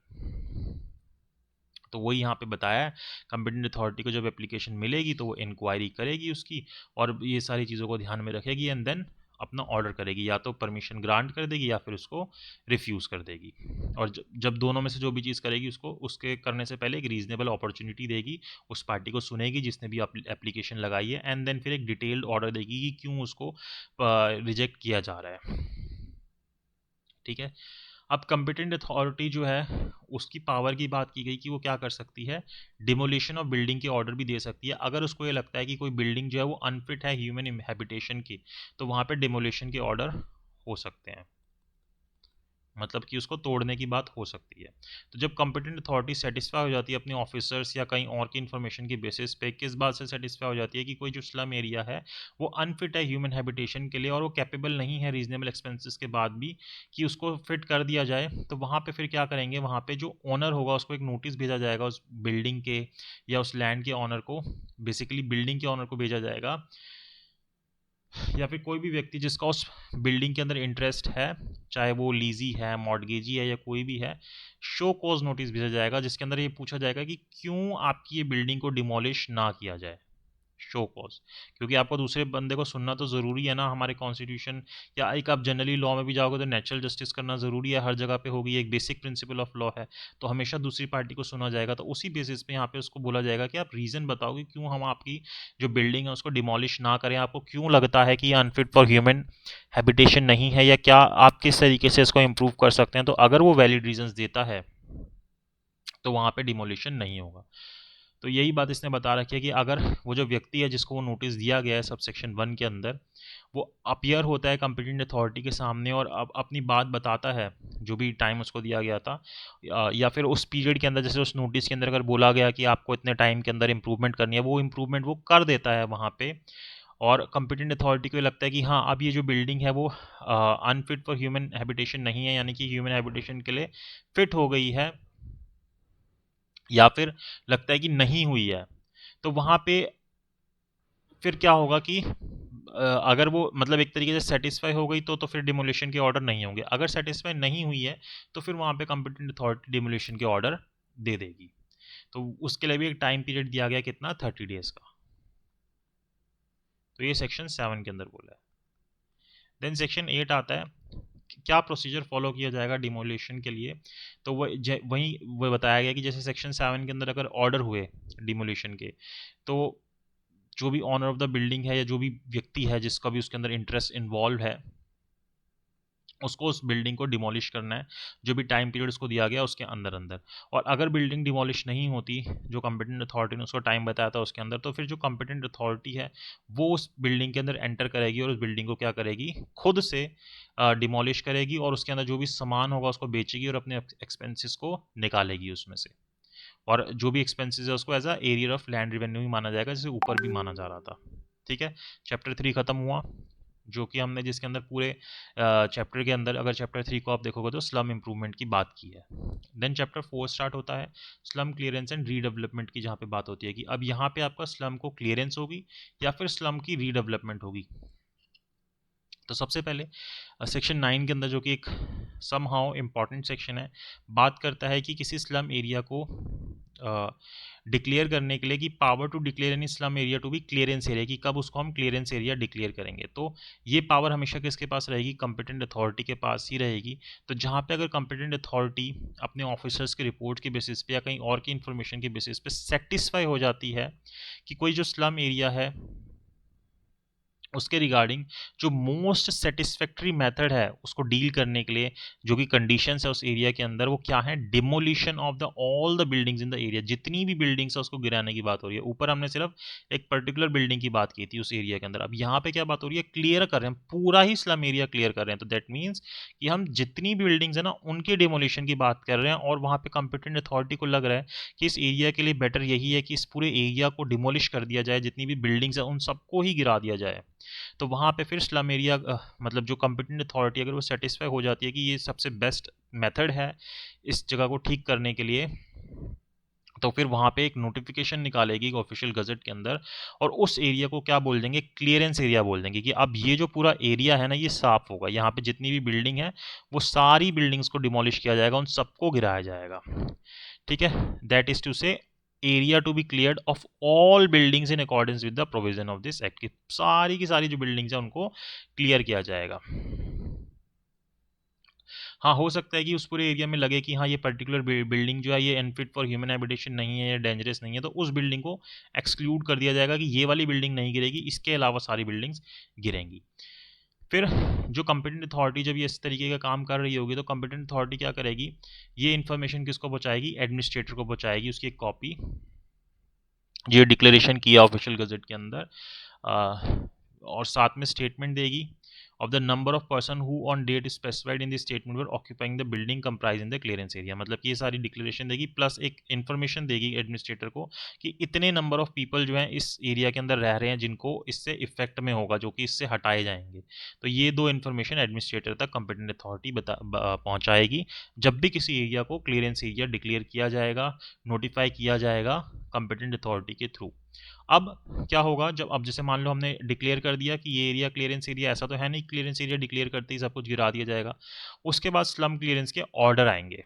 तो वही यहाँ पे बताया है, competent authority को जब application मिलेगी तो वो इंक्वायरी करेगी उसकी और ये सारी चीज़ों को ध्यान में रखेगी एंड देन अपना ऑर्डर करेगी, या तो परमिशन ग्रांट कर देगी या फिर उसको रिफ्यूज़ कर देगी। और जब दोनों में से जो भी चीज़ करेगी उसको उसके करने से पहले एक रीजनेबल अपॉर्चुनिटी देगी, उस पार्टी को सुनेगी जिसने भी एप्लीकेशन लगाई है, एंड देन फिर एक डिटेल्ड ऑर्डर देगी कि क्यों उसको रिजेक्ट किया जा रहा है। ठीक है, अब कॉम्पिटेंट अथॉरिटी जो है उसकी पावर की बात की गई कि वो क्या कर सकती है, डिमोलिशन ऑफ बिल्डिंग के ऑर्डर भी दे सकती है। अगर उसको ये लगता है कि कोई बिल्डिंग जो है वो अनफिट है ह्यूमन हैबिटेशन की, तो वहाँ पे डिमोलिशन के ऑर्डर हो सकते हैं, मतलब कि उसको तोड़ने की बात हो सकती है। तो जब कॉम्पिटेंट अथॉरिटी सेटिस्फाई हो जाती है अपने ऑफिसर्स या कहीं और की इन्फॉर्मेशन की बेसिस पे, किस बात से सेटिस्फाई हो जाती है कि कोई जो स्लम एरिया है वो अनफिट है ह्यूमन हैबिटेशन के लिए और वो कैपेबल नहीं है रीजनेबल एक्सपेंसेस के बाद भी कि उसको फिट कर दिया जाए, तो वहाँ पे फिर क्या करेंगे, वहाँ पे जो ओनर होगा उसको एक नोटिस भेजा जाएगा उस बिल्डिंग के या उस लैंड के ऑनर को, बेसिकली बिल्डिंग के ऑनर को भेजा जाएगा या फिर कोई भी व्यक्ति जिसका उस बिल्डिंग के अंदर इंटरेस्ट है, चाहे वो लीजी है, मॉर्टगेजी है या कोई भी है, शो कॉज नोटिस भेजा जाएगा जिसके अंदर ये पूछा जाएगा कि क्यों आपकी ये बिल्डिंग को डिमोलिश ना किया जाए, शो कॉज। क्योंकि आपको दूसरे बंदे को सुनना तो ज़रूरी है ना, हमारे कॉन्स्टिट्यूशन या एक आप जनरली लॉ में भी जाओगे तो नेचुरल जस्टिस करना ज़रूरी है, हर जगह पे होगी, एक बेसिक प्रिंसिपल ऑफ लॉ है, तो हमेशा दूसरी पार्टी को सुना जाएगा। तो उसी बेसिस पे यहाँ पे उसको बोला जाएगा कि आप रीज़न बताओगे क्यों हम आपकी जो बिल्डिंग है उसको डिमोलिश ना करें, आपको क्यों लगता है कि ये अनफिट फॉर ह्यूमन हैबिटेशन नहीं है, या क्या आप किस तरीके से इसको इम्प्रूव कर सकते हैं। तो अगर वो वैलिड रीजंस देता है तो वहाँ पे डिमोलिशन नहीं होगा। तो यही बात इसने बता रखी है कि अगर वो जो व्यक्ति है जिसको वो नोटिस दिया गया है सब सेक्शन 1 के अंदर, वो अपीयर होता है कंपिटेंट अथॉरिटी के सामने और अब अपनी बात बताता है जो भी टाइम उसको दिया गया था, या फिर उस पीरियड के अंदर, जैसे उस नोटिस के अंदर अगर बोला गया कि आपको इतने टाइम के अंदर इंप्रूवमेंट करनी है, वो इंप्रूवमेंट वो कर देता है वहाँ पे, और कंपिटेंट अथॉरिटी को लगता है कि हाँ अब ये जो बिल्डिंग है वो अनफिट फॉर ह्यूमन हैबिटेशन नहीं है, यानी कि ह्यूमन हैबिटेशन के लिए फिट हो गई है, या फिर लगता है कि नहीं हुई है, तो वहाँ पे फिर क्या होगा कि अगर वो मतलब एक तरीके से सेटिस्फाई हो गई तो फिर डिमोलिशन के ऑर्डर नहीं होंगे, अगर सेटिस्फाई नहीं हुई है तो फिर वहाँ पे कंपिटेंट अथॉरिटी डिमोलिशन के ऑर्डर दे देगी। तो उसके लिए भी एक टाइम पीरियड दिया गया, कितना, 30 डेज का। तो ये सेक्शन 7 के अंदर बोला है। देन सेक्शन 8 आता है, क्या प्रोसीजर फॉलो किया जाएगा डिमोलिशन के लिए। तो वही वो बताया गया कि जैसे सेक्शन 7 के अंदर अगर ऑर्डर हुए डिमोलिशन के, तो जो भी ऑनर ऑफ द बिल्डिंग है या जो भी व्यक्ति है जिसका भी उसके अंदर इंटरेस्ट इन्वॉल्व है, उसको उस बिल्डिंग को डिमोलिश करना है जो भी टाइम पीरियड उसको दिया गया उसके अंदर अंदर। और अगर बिल्डिंग डिमोलिश नहीं होती जो कंपिटेंट अथॉरिटी ने उसको टाइम बताया था उसके अंदर, तो फिर जो कंपिटेंट अथॉरिटी है वो उस बिल्डिंग के अंदर एंटर करेगी और उस बिल्डिंग को क्या करेगी, खुद से डिमोलिश करेगी और उसके अंदर जो भी सामान होगा उसको बेचेगी और अपने एक्सपेंसेस को निकालेगी उसमें से। और जो भी एक्सपेंसेस है उसको as a arrear of land revenue ही माना जाएगा, जिसे ऊपर भी माना जा रहा था। ठीक है, चैप्टर 3 खत्म हुआ, जो कि हमने जिसके अंदर पूरे चैप्टर के अंदर, अगर चैप्टर 3 को आप देखोगे तो स्लम इंप्रूवमेंट की बात की है। देन चैप्टर 4 स्टार्ट होता है स्लम क्लियरेंस एंड रीडेवलपमेंट की, जहाँ पे बात होती है कि अब यहाँ पे आपका स्लम को क्लियरेंस होगी या फिर स्लम की रीडेवलपमेंट होगी। तो सबसे पहले सेक्शन 9 के अंदर, जो कि एक सम हाउ इम्पॉर्टेंट सेक्शन है, बात करता है कि किसी स्लम एरिया को डिक्लेयर करने के लिए कि power to declare any slum area to be clearance area, कि कब उसको हम क्लियरेंस एरिया डिक्लेयर करेंगे। तो ये पावर हमेशा किसके पास रहेगी, कंपिटेंट अथॉरिटी के पास ही रहेगी। तो जहाँ पे अगर कंपिटेंट अथॉरिटी अपने ऑफिसर्स के रिपोर्ट के बेसिस पे या कहीं और की इन्फॉर्मेशन के बेसिस पे सेटिस्फाई हो जाती है कि कोई जो स्लम एरिया है उसके रिगार्डिंग जो मोस्ट सेटिस्फैक्टरी मेथड है उसको डील करने के लिए, जो कि कंडीशंस है उस एरिया के अंदर, वो क्या है, demolition of the all the buildings in the area. जितनी भी बिल्डिंग्स है उसको गिराने की बात हो रही है। ऊपर हमने सिर्फ एक पर्टिकुलर बिल्डिंग की बात की थी उस एरिया के अंदर, अब यहाँ पे क्या बात हो रही है, क्लियर कर रहे हैं, पूरा ही स्लम एरिया क्लियर कर रहे हैं। तो दैट मीन्स कि हम जितनी भी बिल्डिंग्स है ना उनके डिमोलिशन की बात कर रहे हैं, और वहाँ पे कंपिटेंट अथॉरिटी को लग रहा है कि इस एरिया के लिए बेटर यही है कि इस पूरे एरिया को डिमोलिश कर दिया जाए, जितनी भी बिल्डिंग्स है उन सबको ही गिरा दिया जाए। तो वहाँ पे फिर स्लम एरिया मतलब जो कंपिटेंट अथॉरिटी अगर वो सेटिस्फाई हो जाती है कि ये सबसे बेस्ट मेथड है इस जगह को ठीक करने के लिए, तो फिर वहाँ पे एक नोटिफिकेशन निकालेगी ऑफिशियल गजट के अंदर, और उस एरिया को क्या बोल देंगे, क्लियरेंस एरिया बोल देंगे, कि अब ये जो पूरा एरिया है ना ये साफ होगा, यहाँ पे जितनी भी बिल्डिंग है वो सारी बिल्डिंग्स को डिमोलिश किया जाएगा, उन सबको गिराया जाएगा। ठीक है, that is to say area to be cleared of all buildings in accordance with the provision of this act, की सारी जो बिल्डिंग्स है उनको क्लियर किया जाएगा। हाँ, हो सकता है कि उस पूरे एरिया में लगे कि हाँ ये पर्टिकुलर बिल्डिंग जो है ये अनफिट फॉर ह्यूमन हैबिटेशन नहीं है या डेंजरस नहीं है, तो उस बिल्डिंग को एक्सक्लूड कर दिया जाएगा कि ये वाली बिल्डिंग नहीं गिरेगी, इसके अलावा सारी बिल्डिंग्स गिरेंगी। फिर जो कंपिटेंट अथॉरिटी जब ये इस तरीके का काम कर रही होगी, तो कंपिटेंट अथॉरिटी क्या करेगी, ये इन्फॉर्मेशन किसको पहुंचाएगी, एडमिनिस्ट्रेटर को पहुंचाएगी, उसकी एक कॉपी, ये डिक्लेरेशन किया ऑफिशियल गजट के अंदर, और साथ में स्टेटमेंट देगी of the number of person who on date specified in the statement were occupying the building comprised in the clearance area। मतलब कि ये सारी डिक्लेरेशन देगी, प्लस एक इन्फॉर्मेशन देगी एडमिनिस्ट्रेटर को कि इतने नंबर ऑफ पीपल जो हैं इस एरिया के अंदर रह रहे हैं जिनको इससे इफेक्ट में होगा, जो कि इससे हटाए जाएंगे। तो ये दो इन्फॉर्मेशन एडमिनिस्ट्रेटर तक कंपिटेंट अथॉरिटी पहुंचाएगी जब भी किसी एरिया को क्लियरेंस एरिया डिक्लेयर किया जाएगा, नोटिफाई किया जाएगा कंपिटेंट अथॉरिटी के थ्रू। अब क्या होगा, जब अब जैसे मान लो हमने डिक्लेयर कर दिया कि ये एरिया क्लियरेंस एरिया, ऐसा तो है नहीं क्लियरेंस एरिया डिक्लेयर करते ही सब कुछ गिरा दिया जाएगा, उसके बाद स्लम क्लियरेंस के ऑर्डर आएंगे।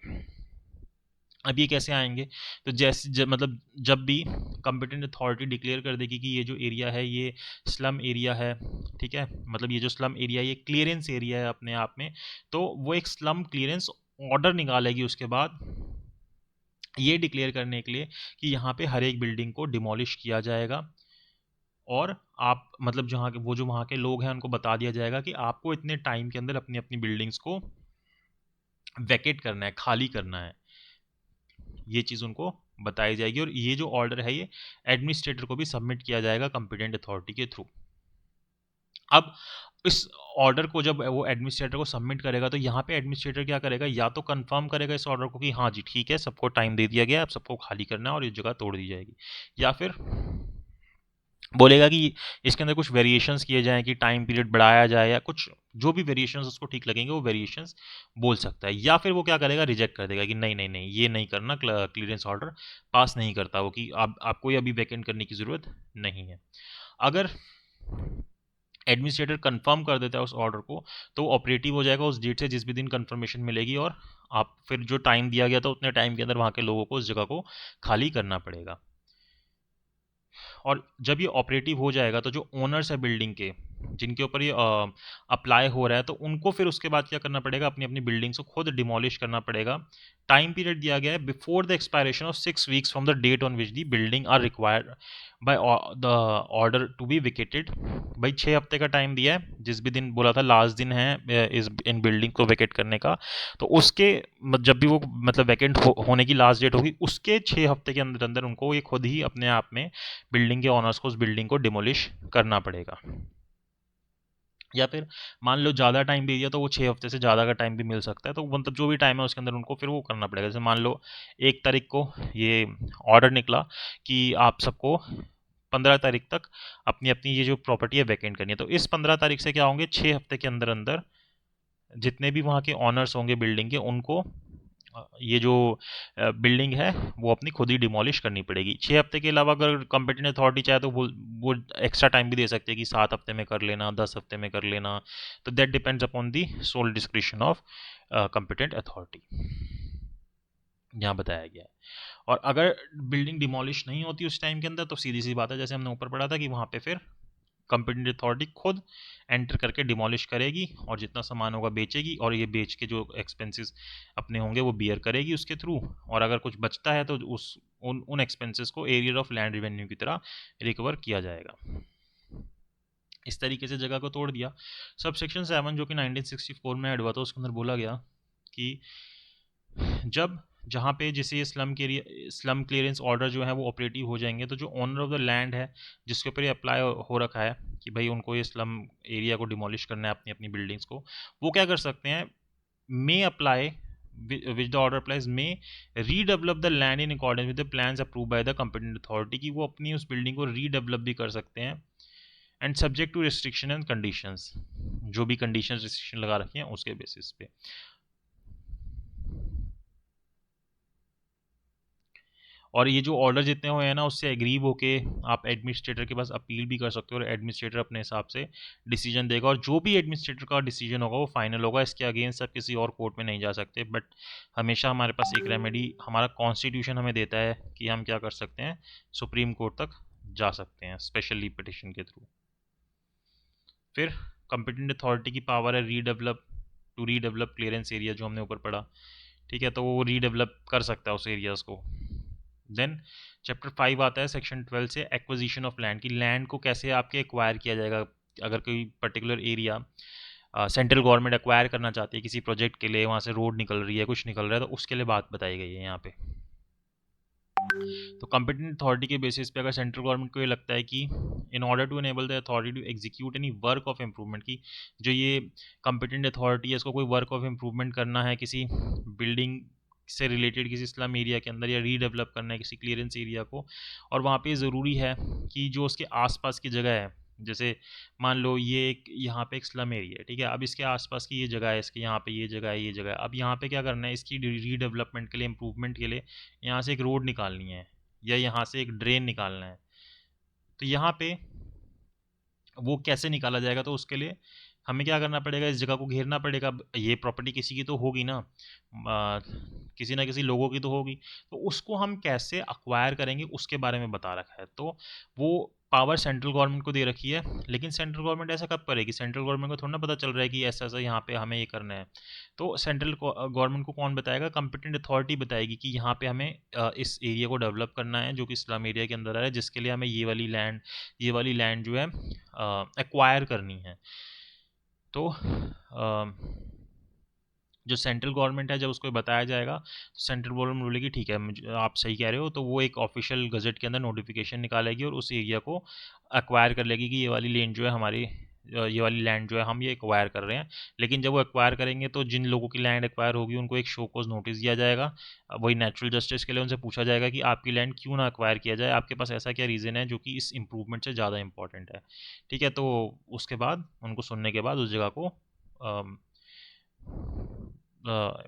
अब ये कैसे आएंगे, तो जैसे मतलब जब भी कंपिटेंट अथॉरिटी डिक्लेयर कर देगी कि ये जो एरिया है ये स्लम एरिया है, ठीक है, मतलब ये जो स्लम एरिया ये क्लियरेंस एरिया है अपने आप में, तो वो एक स्लम क्लियरेंस ऑर्डर निकालेगी उसके बाद, ये डिक्लेयर करने के लिए कि यहाँ पे हर एक बिल्डिंग को डिमोलिश किया जाएगा, और आप मतलब जहाँ के वो जो वहाँ के लोग हैं उनको बता दिया जाएगा कि आपको इतने टाइम के अंदर अपनी अपनी बिल्डिंग्स को वैकेट करना है, खाली करना है। ये चीज़ उनको बताई जाएगी, और ये जो ऑर्डर है ये एडमिनिस्ट्रेटर को भी सबमिट किया जाएगा कॉम्पिटेंट अथॉरिटी के थ्रू। अब इस ऑर्डर को जब वो एडमिनिस्ट्रेटर को सबमिट करेगा तो यहाँ पे एडमिनिस्ट्रेटर क्या करेगा, या तो कंफर्म करेगा इस ऑर्डर को कि हाँ जी ठीक है, सबको टाइम दे दिया गया, अब सबको खाली करना है और ये जगह तोड़ दी जाएगी, या फिर बोलेगा कि इसके अंदर कुछ वेरिएशंस किए जाएं, कि टाइम पीरियड बढ़ाया जाए, या कुछ जो भी वेरिएशंस उसको ठीक लगेंगे वो वेरिएशंस बोल सकता है। या फिर वो क्या करेगा, रिजेक्ट कर देगा कि नहीं नहीं नहीं, ये नहीं करना, क्लियरेंस ऑर्डर पास नहीं करता वो, कि आपको अभी वैकेंट करने की ज़रूरत नहीं है। अगर एडमिनिस्ट्रेटर कंफर्म कर देता है उस ऑर्डर को तो ऑपरेटिव हो जाएगा उस डेट से जिस भी दिन कंफर्मेशन मिलेगी, और आप फिर जो टाइम दिया गया था उतने टाइम के अंदर वहाँ के लोगों को उस जगह को खाली करना पड़ेगा। और जब ये ऑपरेटिव हो जाएगा तो जो ओनर्स है बिल्डिंग के, जिनके ऊपर ये अप्लाई हो रहा है, तो उनको फिर उसके बाद क्या करना पड़ेगा, अपनी अपनी बिल्डिंग्स को खुद डिमोलिश करना पड़ेगा। टाइम पीरियड दिया गया है before the expiration of 6 weeks from the date on which the building are required by the order to be vacated. भाई 6 हफ्ते का टाइम दिया है, जिस भी दिन बोला था लास्ट दिन है इस इन बिल्डिंग को वेकेट करने का, तो उसके जब भी वो मतलब वैकेंट होने की लास्ट डेट होगी उसके 6 हफ्ते के अंदर अंदर उनको ये खुद ही अपने आप में बिल्डिंग के ऑनर्स को उस बिल्डिंग को डिमोलिश करना पड़ेगा। या फिर मान लो ज़्यादा टाइम दे दिया तो वो 6 हफ्ते से ज़्यादा का टाइम भी मिल सकता है, तो मतलब जो भी टाइम है उसके अंदर उनको फिर वो करना पड़ेगा। जैसे मान लो 1 तारीख को ये ऑर्डर निकला कि आप सबको 15 तारीख तक अपनी अपनी ये जो प्रॉपर्टी है वैकेंट करनी है, तो इस 15 तारीख से क्या होंगे, 6 हफ्ते के अंदर अंदर जितने भी वहाँ के ऑनर्स होंगे बिल्डिंग के, उनको ये जो बिल्डिंग है वो अपनी खुद ही डिमोलिश करनी पड़ेगी। 6 हफ्ते के अलावा अगर कॉम्पिटेंट अथॉरिटी चाहे तो वो एक्स्ट्रा टाइम भी दे सकते हैं कि 7 हफ्ते में कर लेना, 10 हफ्ते में कर लेना, तो that depends upon the sole description of competent authority, यहाँ बताया गया है। और अगर बिल्डिंग डिमोलिश नहीं होती उस टाइम के अंदर तो सीधी सी बात है, जैसे हमने ऊपर पढ़ा था, कि वहाँ पे फिर कॉम्पिटेंट अथॉरिटी खुद एंटर करके डिमोलिश करेगी और जितना सामान होगा बेचेगी, और ये बेच के जो एक्सपेंसेस अपने होंगे वो बियर करेगी उसके थ्रू, और अगर कुछ बचता है तो उन एक्सपेंसेस को एरियर ऑफ लैंड रेवेन्यू की तरह रिकवर किया जाएगा। इस तरीके से जगह को तोड़ दिया। सब सेक्शन 7 जो कि 1964 में ऐड हुआ था, उसके अंदर बोला गया कि जब जहाँ पे जैसे ये स्लम क्लियरेंस ऑर्डर जो है वो ऑपरेटिव हो जाएंगे, तो जो ओनर ऑफ द लैंड है जिसके ऊपर ये अप्लाई हो रखा है कि भाई उनको ये स्लम एरिया को डिमोलिश करना है अपनी अपनी बिल्डिंग्स को, वो क्या कर सकते हैं, may apply which the order applies may redevelop the land in accordance with the plans approve by the competent authority, कि वो अपनी उस बिल्डिंग को रीडेवलप भी कर सकते हैं, and subject to restriction and conditions, जो भी कंडीशन रिस्ट्रिक्शन लगा रखी हैं उसके बेसिस पे। और ये जो ऑर्डर जितने हुए हैं ना उससे एग्रीव होके आप एडमिनिस्ट्रेटर के पास अपील भी कर सकते हो, और एडमिनिस्ट्रेटर अपने हिसाब से डिसीजन देगा, और जो भी एडमिनिस्ट्रेटर का डिसीजन होगा वो फाइनल होगा, इसके अगेंस्ट आप किसी और कोर्ट में नहीं जा सकते। बट हमेशा हमारे पास एक रेमेडी हमारा कॉन्स्टिट्यूशन हमें देता है कि हम क्या कर सकते हैं, सुप्रीम कोर्ट तक जा सकते हैं स्पेशल लीव पिटिशन के थ्रू। फिर कॉम्पिटेंट अथॉरिटी की पावर है रीडेवलप क्लियरेंस एरिया, जो हमने ऊपर पढ़ा, ठीक है, तो वो रीडेवलप कर सकता है उस एरियाज़ को। देन चैप्टर 5 आता है सेक्शन 12 से एक्विजिशन ऑफ लैंड, की लैंड को कैसे आपके एक्वायर किया जाएगा। अगर कोई particular area central government acquire करना चाहती है किसी प्रोजेक्ट के लिए, वहाँ से रोड निकल रही है, कुछ निकल रहा है, तो उसके लिए बात बताई गई है यहाँ पे। तो कॉम्पिटेंट अथॉरिटी के बेसिस पे अगर सेंट्रल गवर्नमेंट को ये लगता है कि in order to enable the authority to execute any work of improvement, की जो ये कॉम्पिटेंट अथॉरिटी है इसको कोई वर्क ऑफ इम्प्रूवमेंट करना है किसी बिल्डिंग से रिलेटेड किसी स्लम एरिया के अंदर, या रीडेवलप करना है किसी क्लियरेंस एरिया को, और वहाँ पे ज़रूरी है कि जो उसके आसपास की जगह है, जैसे मान लो ये एक यहाँ पे एक स्लम एरिया है, ठीक है, अब इसके आसपास की ये जगह है, इसके यहाँ पे ये जगह है, ये जगह है, अब यहाँ पे क्या करना है, इसकी रीडेवलपमेंट के लिए, इम्प्रूवमेंट के लिए यहाँ से एक रोड निकालनी है या यहाँ से एक ड्रेन निकालना है, तो यहाँ पे वो कैसे निकाला जाएगा, तो उसके लिए हमें क्या करना पड़ेगा, इस जगह को घेरना पड़ेगा। ये प्रॉपर्टी किसी की तो होगी ना, किसी ना किसी लोगों की तो होगी, तो उसको हम कैसे अक्वायर करेंगे उसके बारे में बता रखा है। तो वो पावर सेंट्रल गवर्नमेंट को दे रखी है, लेकिन सेंट्रल गवर्नमेंट ऐसा कब करेगी, सेंट्रल गवर्नमेंट को थोड़ा ना पता चल रहा है कि ऐसा ऐसा यहाँ पे हमें ये करना है, तो सेंट्रल गवर्नमेंट को कौन बताएगा, कॉम्पिटेंट अथॉरिटी बताएगी कि यहाँ पे हमें इस एरिया को डेवलप करना है जो कि स्लम एरिया के अंदर है, जिसके लिए हमें ये वाली लैंड जो है एक्वायर करनी है। तो जो सेंट्रल गवर्नमेंट है जब उसको बताया जाएगा तो सेंट्रल गवर्नमेंट बोलेगी ठीक है आप सही कह रहे हो, तो वो एक ऑफिशियल गजट के अंदर नोटिफिकेशन निकालेगी और उस एरिया को एक्वायर कर लेगी कि ये वाली लैंड जो है हमारी, ये वाली लैंड जो है हम ये एक्वायर कर रहे हैं। लेकिन जब वो एक्वायर करेंगे तो जिन लोगों की लैंड एक्वायर होगी उनको एक शो कॉज नोटिस दिया जाएगा। वही नेचुरल जस्टिस के लिए उनसे पूछा जाएगा कि आपकी लैंड क्यों ना एक्वायर किया जाए, आपके पास ऐसा क्या रीज़न है जो कि इस इम्प्रूवमेंट से ज़्यादा इंपॉर्टेंट है। ठीक है, तो उसके बाद उनको सुनने के बाद उस जगह को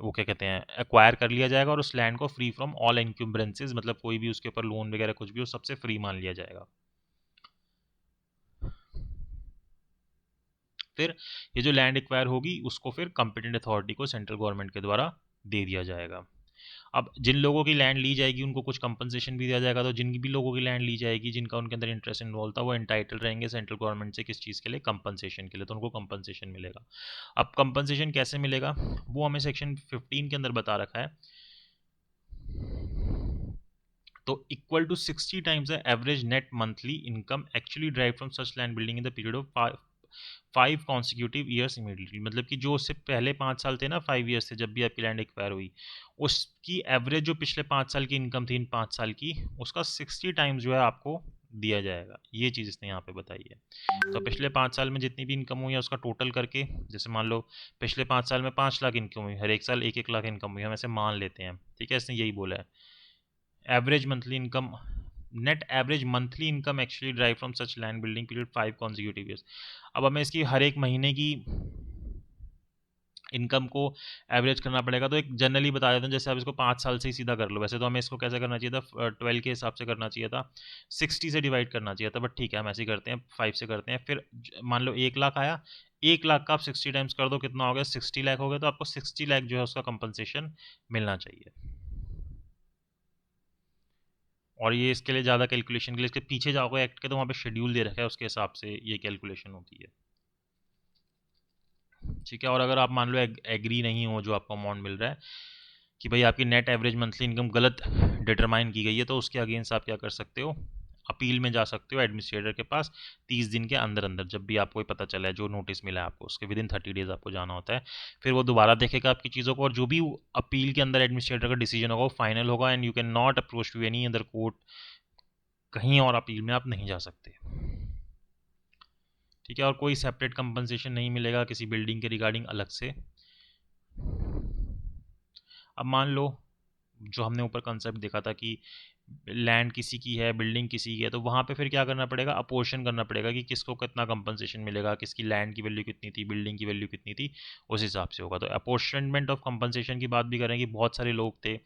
वो क्या कहते हैं एक्वायर कर लिया जाएगा और उस लैंड को फ्री फ्रॉम ऑल इनक्यूम्ब्रेंसेस, मतलब कोई भी उसके ऊपर लोन वगैरह कुछ भी हो सबसे फ्री मान लिया जाएगा। फिर ये जो लैंड एक्वायर होगी उसको फिर कॉम्पिटेंट अथॉरिटी को सेंट्रल गवर्नमेंट के द्वारा दे दिया जाएगा। अब जिन लोगों की लैंड ली जाएगी उनको कुछ कंपनसेशन भी दिया जाएगा, तो जिन भी लोगों की लैंड ली जाएगी जिनका उनके अंदर इंटरेस्ट इन्वॉल्व था वो एंटाइटल रहेंगे सेंट्रल गवर्नमेंट से किस चीज़ के लिए, कंपनसेशन के लिए, तो उनको कंपनसेशन मिलेगा। अब कंपनसेशन कैसे मिलेगा वो हमें सेक्शन 15 के अंदर बता रखा है। तो equal to 60 times the average net monthly income actually drive from such land building in the period of 5 consecutive years immediately, मतलब कि जो उससे पहले 5 साल थे ना, 5 ईयर्स थे जब भी आपकी लैंड एक्वायर हुई, उसकी एवरेज जो पिछले 5 साल की इनकम थी इन 5 साल की, उसका 60 टाइम्स जो है आपको दिया जाएगा। ये चीज़ इसने यहाँ पे बताई है। तो पिछले 5 साल में जितनी भी इनकम हुई है उसका टोटल करके, जैसे मान लो पिछले 5 साल में 5 लाख इनकम हुई, हर एक साल 1-1 लाख इनकम हुई, हम ऐसे मान लेते हैं। ठीक है, इसने यही बोला है average monthly income, net average monthly income actually drive from such land building period 5 consecutive years. अब हमें इसकी हर एक महीने की इनकम को एवरेज करना पड़ेगा, तो एक जनरली बता देता हूँ, जैसे आप इसको 5 साल से ही सीधा कर लो। वैसे तो हमें इसको कैसे करना चाहिए था, 12 के हिसाब से करना चाहिए था, 60 से डिवाइड करना चाहिए था, बट ठीक है हम ऐसे ही करते हैं, 5 से करते हैं। फिर मान लो 1 लाख आया, 1 लाख का आप 60 टाइम्स कर दो, कितना हो गया 60 लाख हो गया, तो आपको 60 लाख जो है उसका कंपनसेशन मिलना चाहिए। और ये इसके लिए ज़्यादा कैलकुलेशन के लिए इसके पीछे जाओगे एक्ट के, तो वहाँ पे शेड्यूल दे रखा है, उसके हिसाब से ये कैलकुलेशन होती है। ठीक है, और अगर आप मान लो एग्री नहीं हो जो आपको अमाउंट मिल रहा है कि भाई आपकी नेट एवरेज मंथली इनकम गलत डिटरमाइन की गई है, तो उसके अगेंस्ट आप क्या कर सकते हो, अपील में जा सकते हो एडमिनिस्ट्रेटर के पास 30 दिन के अंदर अंदर, जब भी आपको पता चला है जो नोटिस मिला है आपको उसके विदिन 30 डेज आपको जाना होता है। फिर वो दोबारा देखेगा आपकी चीज़ों को, और जो भी अपील के अंदर एडमिनिस्ट्रेटर का डिसीजन होगा वो फाइनल होगा, and you can not approach to any other court, कहीं और अपील में आप नहीं जा सकते। ठीक है, और कोई सेपरेट कंपनसेशन नहीं मिलेगा किसी बिल्डिंग के रिगार्डिंग अलग से। अब मान लो जो हमने ऊपर कंसेप्ट देखा था कि लैंड किसी की है, बिल्डिंग किसी की है, तो वहाँ पे फिर क्या करना पड़ेगा, अपोर्शन करना पड़ेगा कि किसको कितना कंपनसेशन मिलेगा, किसकी लैंड की वैल्यू कितनी थी, बिल्डिंग की वैल्यू कितनी थी, उस हिसाब से होगा। तो अपोर्शनमेंट ऑफ कंपनसेशन की बात भी करें कि बहुत सारे लोग थे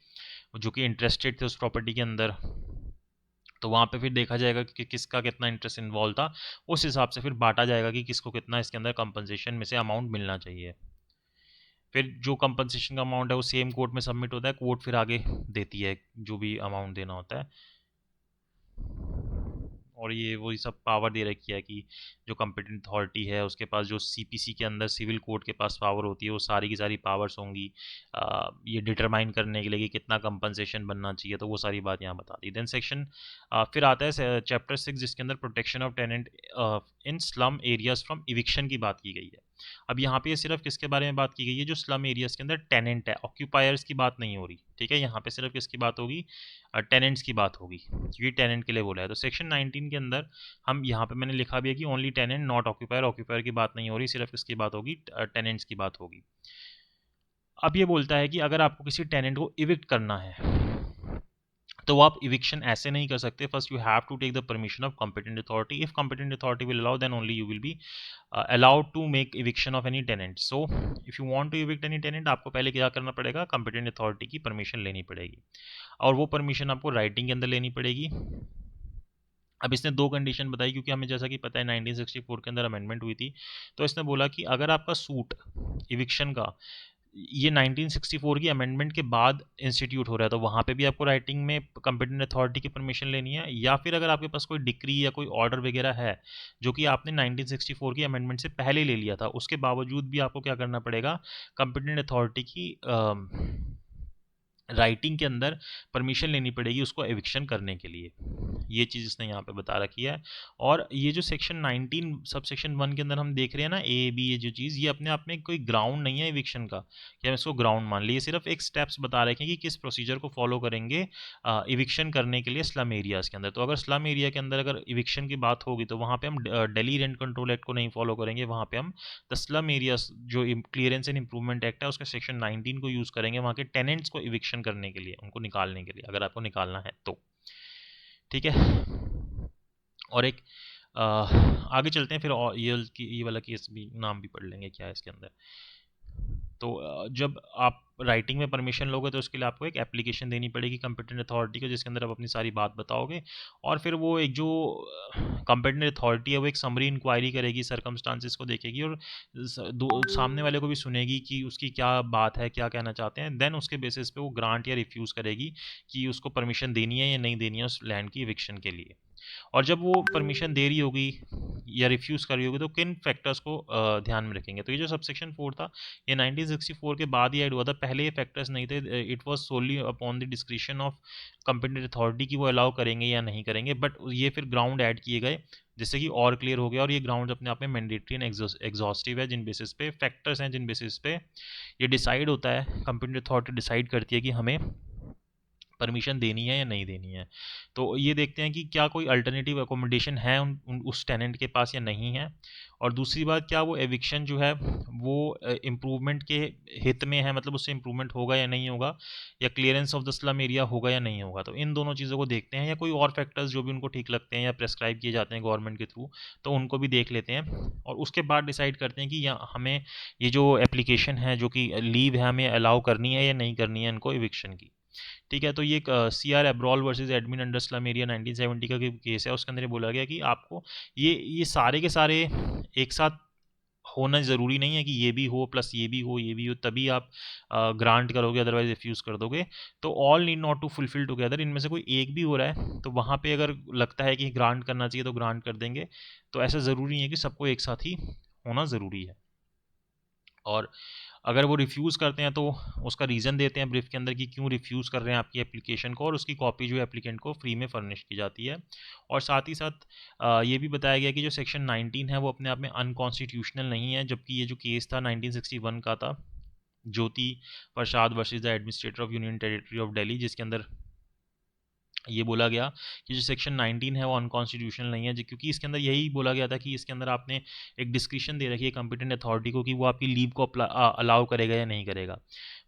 जो कि इंटरेस्टेड थे उस प्रॉपर्टी के अंदर, तो वहाँ पे फिर देखा जाएगा कि किसका कितना इंटरेस्ट इन्वॉल्व था, उस हिसाब से फिर बांटा जाएगा कि किसको कितना इसके अंदर कंपनसेशन में से अमाउंट मिलना चाहिए। फिर जो कंपनसेशन का अमाउंट है वो सेम कोर्ट में सबमिट होता है, कोर्ट फिर आगे देती है जो भी अमाउंट देना होता है। और ये वही सब पावर दे रखी है कि जो कॉम्पिटेंट अथॉरिटी है उसके पास, जो सीपीसी के अंदर सिविल कोर्ट के पास पावर होती है, वो सारी की सारी पावर्स होंगी ये डिटरमाइन करने के लिए कि कितना कंपनसेशन बनना चाहिए, तो वो सारी बात यहाँ बता दी। देन सेक्शन फिर आता है चैप्टर 6 जिसके अंदर protection of tenant in slum areas from eviction की बात की गई है। अब यहाँ पे सिर्फ किसके बारे में बात की गई है, जो स्लम एरियाज के अंदर टेनेंट है, ऑक्यूपायर्स की बात नहीं हो रही। ठीक है, यहाँ पे सिर्फ किसकी बात होगी, टेनेंट्स की बात होगी, क्योंकि टेनेंट के लिए बोला है। तो सेक्शन 19 के अंदर हम यहाँ पे मैंने लिखा भी है कि only tenant not occupier, occupier की बात नहीं हो रही, सिर्फ किसकी बात होगी, टेनेंट्स की बात होगी। अब ये बोलता है कि अगर आपको किसी टेनेंट को इविक्ट करना है तो आप इविक्शन ऐसे नहीं कर सकते, first you have to take the permission of competent authority, if competent authority will allow then only you will be allowed to make eviction of any tenant. So if you want to evict any tenant, आपको पहले क्या करना पड़ेगा, competent authority की permission लेनी पड़ेगी, और वो परमिशन आपको राइटिंग के अंदर लेनी पड़ेगी। अब इसने 2 कंडीशन बताई, क्योंकि हमें जैसा कि पता है 1964 के अंदर अमेंडमेंट हुई थी, तो इसने बोला कि अगर आपका सूट इविक्शन का ये 1964 की अमेंडमेंट के बाद इंस्टीट्यूट हो रहा है, तो वहाँ पे भी आपको राइटिंग में कॉम्पिटेंट अथॉरिटी की परमिशन लेनी है, या फिर अगर आपके पास कोई डिक्री या कोई ऑर्डर वगैरह है जो कि आपने 1964 की अमेंडमेंट से पहले ले लिया था, उसके बावजूद भी आपको क्या करना पड़ेगा, कॉम्पिटेंट अथॉरिटी की राइटिंग के अंदर परमिशन लेनी पड़ेगी उसको एविक्शन करने के लिए। ये चीज़ इसने यहाँ पे बता रखी है। और ये जो सेक्शन 19 सब सेक्शन 1 के अंदर हम देख रहे हैं ना, ए बी, ये जो चीज़, ये अपने आप में कोई ग्राउंड नहीं है एविक्शन का कि हम इसको ग्राउंड मान लिए, सिर्फ एक स्टेप्स बता रखे हैं कि किस प्रोसीजर को फॉलो करेंगे इविक्शन करने के लिए स्लम एरियाज़ के अंदर। तो अगर स्लम एरिया के अंदर अगर इविक्शन की बात होगी तो वहाँ पे हम दिल्ली रेंट कंट्रोल एक्ट को नहीं फॉलो करेंगे, वहाँ पे हम द स्लम एरियाज जो क्लियरेंस एंड इंप्रूवमेंट एक्ट है उसका सेक्शन 19 को यूज़ करेंगे वहाँ के टेनेंट्स को इविक्शन करने के लिए, उनको निकालने के लिए, अगर आपको निकालना है तो। ठीक है। और एक आगे चलते हैं फिर, और ये वाला केस भी नाम भी पढ़ लेंगे क्या है इसके अंदर। तो जब आप राइटिंग में परमिशन लोगे तो उसके लिए आपको एक एप्लीकेशन देनी पड़ेगी कंपिटेंट अथॉरिटी को, जिसके अंदर आप अपनी सारी बात बताओगे, और फिर वो एक जो कंपिटेंट अथॉरिटी है वो एक समरी इंक्वायरी करेगी, सर्कमस्टांसिस को देखेगी और सामने वाले को भी सुनेगी कि उसकी क्या बात है, क्या कहना चाहते हैं। देन उसके बेसिस पे वो ग्रांट या रिफ्यूज़ करेगी कि उसको परमिशन देनी है या नहीं देनी है उस लैंड की इविक्शन के लिए। और जब वो परमिशन दे रही होगी या रिफ्यूज़ कर रही होगी तो किन फैक्टर्स को ध्यान में रखेंगे। तो ये जो सबसेक्शन 4 था ये 1964 के बाद ही ऐड हुआ था, पहले ये फैक्टर्स नहीं थे। It was solely upon the discretion of competent authority कि वो अलाउ करेंगे या नहीं करेंगे, बट ये फिर ग्राउंड ऐड किए गए जिससे कि और क्लियर हो गया। और ये ग्राउंड अपने आप में मैंडेटरी एंड एग्जॉस्टिव है, जिन बेसिस पे फैक्टर्स हैं, जिन बेसिस पे ये डिसाइड होता है, कंपिटेंट अथॉरिटी डिसाइड करती है कि हमें परमिशन देनी है या नहीं देनी है। तो ये देखते हैं कि क्या कोई अल्टरनेटिव अकोमोडेशन है उस टेनेंट के पास या नहीं है। और दूसरी बात, क्या वो एविक्शन जो है वो इम्प्रूवमेंट के हित में है, मतलब उससे इम्प्रूवमेंट होगा या नहीं होगा, या clearance of the slum area होगा या नहीं होगा। तो इन दोनों चीज़ों को देखते हैं, या कोई और फैक्टर्स जो भी उनको ठीक लगते हैं या प्रेस्क्राइब किए जाते हैं गवर्नमेंट के थ्रू, तो उनको भी देख लेते हैं। और उसके बाद डिसाइड करते हैं कि या हमें ये जो एप्लीकेशन है जो कि लीव है हमें अलाउ करनी है या नहीं करनी है इनको इविक्शन की। ठीक है। तो ये एक CR Abrol versus admin under slum area 1970 का केस है, उसके अंदर ये बोला गया कि आपको ये सारे के सारे एक साथ होना ज़रूरी नहीं है कि ये भी हो प्लस ये भी हो, ये भी हो, तभी आप ग्रांट करोगे, अदरवाइज रिफ्यूज़ कर दोगे। तो all need not to fulfil together, इनमें से कोई एक भी हो रहा है तो वहाँ पे अगर लगता है कि ग्रांट करना चाहिए तो ग्रांट कर देंगे। तो ऐसा ज़रूरी नहीं है कि सबको एक साथ ही होना ज़रूरी है। और अगर वो रिफ्यूज़ करते हैं तो उसका रीज़न देते हैं ब्रीफ के अंदर कि क्यों रिफ्यूज़ कर रहे हैं आपकी एप्लीकेशन को, और उसकी कॉपी जो है एप्लीकेंट को फ्री में फर्निश की जाती है। और साथ ही साथ ये भी बताया गया कि जो सेक्शन 19 है वो अपने आप में अनकॉन्स्टिट्यूशनल नहीं है, जबकि ये जो केस था 1961 का था, Jyoti Prasad versus the administrator of union territory of Delhi, जिसके अंदर ये बोला गया कि जो सेक्शन 19 है वो अनकॉन्स्टिट्यूशनल नहीं है, क्योंकि इसके अंदर यही बोला गया था कि इसके अंदर आपने एक डिस्क्रिप्शन दे रखी है कंपिटेंट अथॉरिटी को कि वो आपकी लीव को अलाउ करेगा या नहीं करेगा।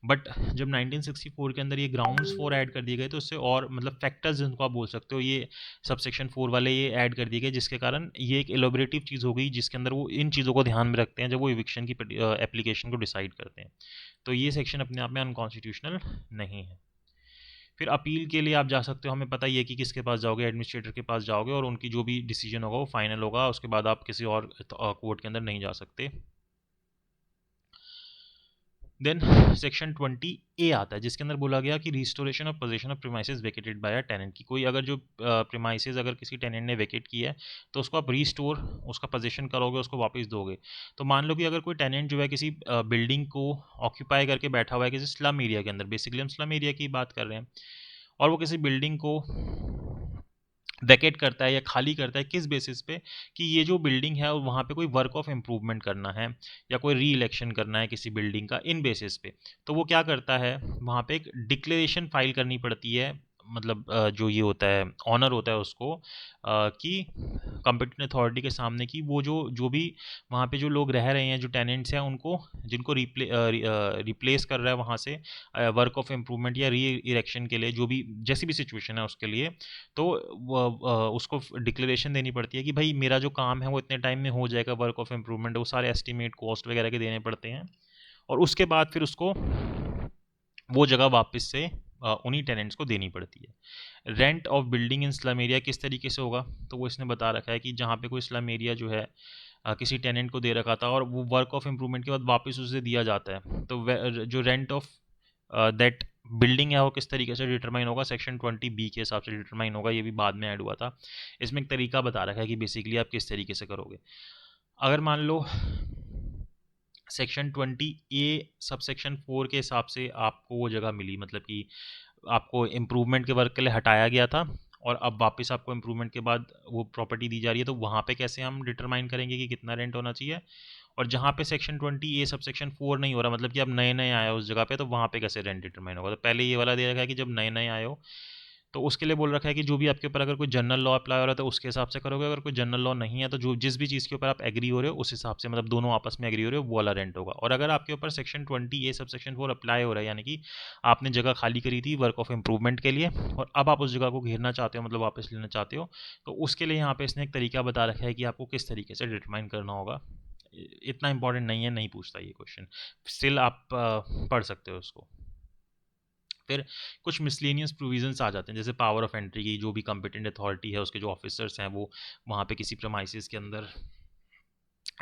बट जब 1964 के अंदर ये ग्राउंड्स 4 ऐड कर दिए गए तो उससे और मतलब फैक्टर्स जिनको आप बोल सकते हो, ये सब सेक्शन 4 वाले ये ऐड कर दिए गए, जिसके कारण ये एक एलोबरेटिव चीज़ हो गई जिसके अंदर वो इन चीज़ों को ध्यान में रखते हैं जब वो इविक्शन की एप्लीकेशन को डिसाइड करते हैं। तो ये सेक्शन अपने आप में अनकॉन्स्टिट्यूशनल नहीं है। फिर अपील के लिए आप जा सकते हो, हमें पता ही है कि किसके पास जाओगे, एडमिनिस्ट्रेटर के पास जाओगे और उनकी जो भी डिसीजन होगा वो फाइनल होगा, उसके बाद आप किसी और कोर्ट के अंदर नहीं जा सकते। देन सेक्शन 20A आता है जिसके अंदर बोला गया कि restoration of position of premises vacated by a tenant, की कोई अगर जो प्रीमाइसेस अगर किसी टेनेंट ने वेकेट किया है तो उसको आप रिस्टोर उसका पोजीशन करोगे, उसको वापस दोगे। तो मान लो कि अगर कोई टेनेंट जो है किसी बिल्डिंग को ऑक्यूपाई करके बैठा हुआ है किसी स्लम एरिया के अंदर, बेसिकली हम स्लम एरिया की बात कर रहे हैं, और वो किसी बिल्डिंग को वैकेट करता है या खाली करता है किस बेसिस पे कि ये जो बिल्डिंग है वहाँ पे कोई वर्क ऑफ इम्प्रूवमेंट करना है या कोई री इलेक्शन करना है किसी बिल्डिंग का, इन बेसिस पे। तो वो क्या करता है, वहाँ पे एक डिक्लेरेशन फाइल करनी पड़ती है, मतलब जो ये होता है ऑनर होता है उसको कि कंपिटेंट अथॉरिटी के सामने कि वो जो जो भी वहाँ पे जो लोग रह रहे हैं, जो टेनेंट्स हैं, उनको जिनको रिप्लेस कर रहा है वहाँ से वर्क ऑफ इम्प्रूवमेंट या री इरेक्शन के लिए, जो भी जैसी भी सिचुएशन है उसके लिए, तो उसको डिक्लेरेशन देनी पड़ती है कि भाई मेरा जो काम है वो इतने टाइम में हो जाएगा, वर्क ऑफ इम्प्रूवमेंट, वो सारे एस्टिमेट कॉस्ट वगैरह के देने पड़ते हैं। और उसके बाद फिर उसको वो जगह वापस से उन्हीं टेनेंट्स को देनी पड़ती है। Rent of building in slum area किस तरीके से होगा, तो वो इसने बता रखा है कि जहाँ पे कोई स्लम एरिया जो है किसी टेनेंट को दे रखा था और वो वर्क ऑफ इम्प्रूवमेंट के बाद वापस उसे दिया जाता है, तो जो रेंट ऑफ दैट बिल्डिंग है वो किस तरीके से डिटरमाइन होगा, सेक्शन 20B के हिसाब से डिटरमाइन होगा। ये भी बाद में ऐड हुआ था। इसमें एक तरीका बता रखा है कि बेसिकली आप किस तरीके से करोगे। अगर मान लो सेक्शन 20A सब सेक्शन 4 के हिसाब से आपको वो जगह मिली, मतलब कि आपको इम्प्रूवमेंट के वर्क के लिए हटाया गया था और अब वापस आपको इम्प्रूवमेंट के बाद वो प्रॉपर्टी दी जा रही है। तो वहाँ पे कैसे हम डिटरमाइन करेंगे कि कितना रेंट होना चाहिए? और जहाँ पे सेक्शन 20A सब सेक्शन 4 नहीं हो रहा, मतलब कि अब नए नए आए हो उस जगह पे, तो वहाँ पे कैसे रेंट डिटरमाइन होगा? तो पहले ये वाला दे रखा है कि जब नए नए आए हो तो उसके लिए बोल रखा है कि जो भी आपके ऊपर अगर कोई जनरल लॉ अप्लाई हो रहा है तो उसके हिसाब से करोगे, अगर कोई जनरल लॉ नहीं है तो जो जिस भी चीज़ के ऊपर आप एग्री हो रहे हो उस हिसाब से, मतलब दोनों आपस में एग्री हो रहे हो, वो वाला रेंट होगा। और अगर आपके ऊपर section 20A sub section 4 apply हो रहा है, यानी कि आपने जगह खाली करी थी वर्क ऑफ इम्प्रूवमेंट के लिए और अब आप उस जगह को घेरना चाहते हो, मतलब वापस लेना चाहते हो, तो उसके लिए यहाँ पे इसने एक तरीका बता रखा है कि आपको किस तरीके से डिटरमाइन करना होगा। इतना इंपॉर्टेंट नहीं है, नहीं पूछता ये क्वेश्चन, स्टिल आप पढ़ सकते हो उसको। फिर कुछ मिसलेनियस प्रोविजंस आ जाते हैं, जैसे पावर ऑफ एंट्री की, जो भी कॉम्पिटेंट अथॉरिटी है उसके जो ऑफिसर्स हैं वो वहाँ पे किसी प्रमाइसिस के अंदर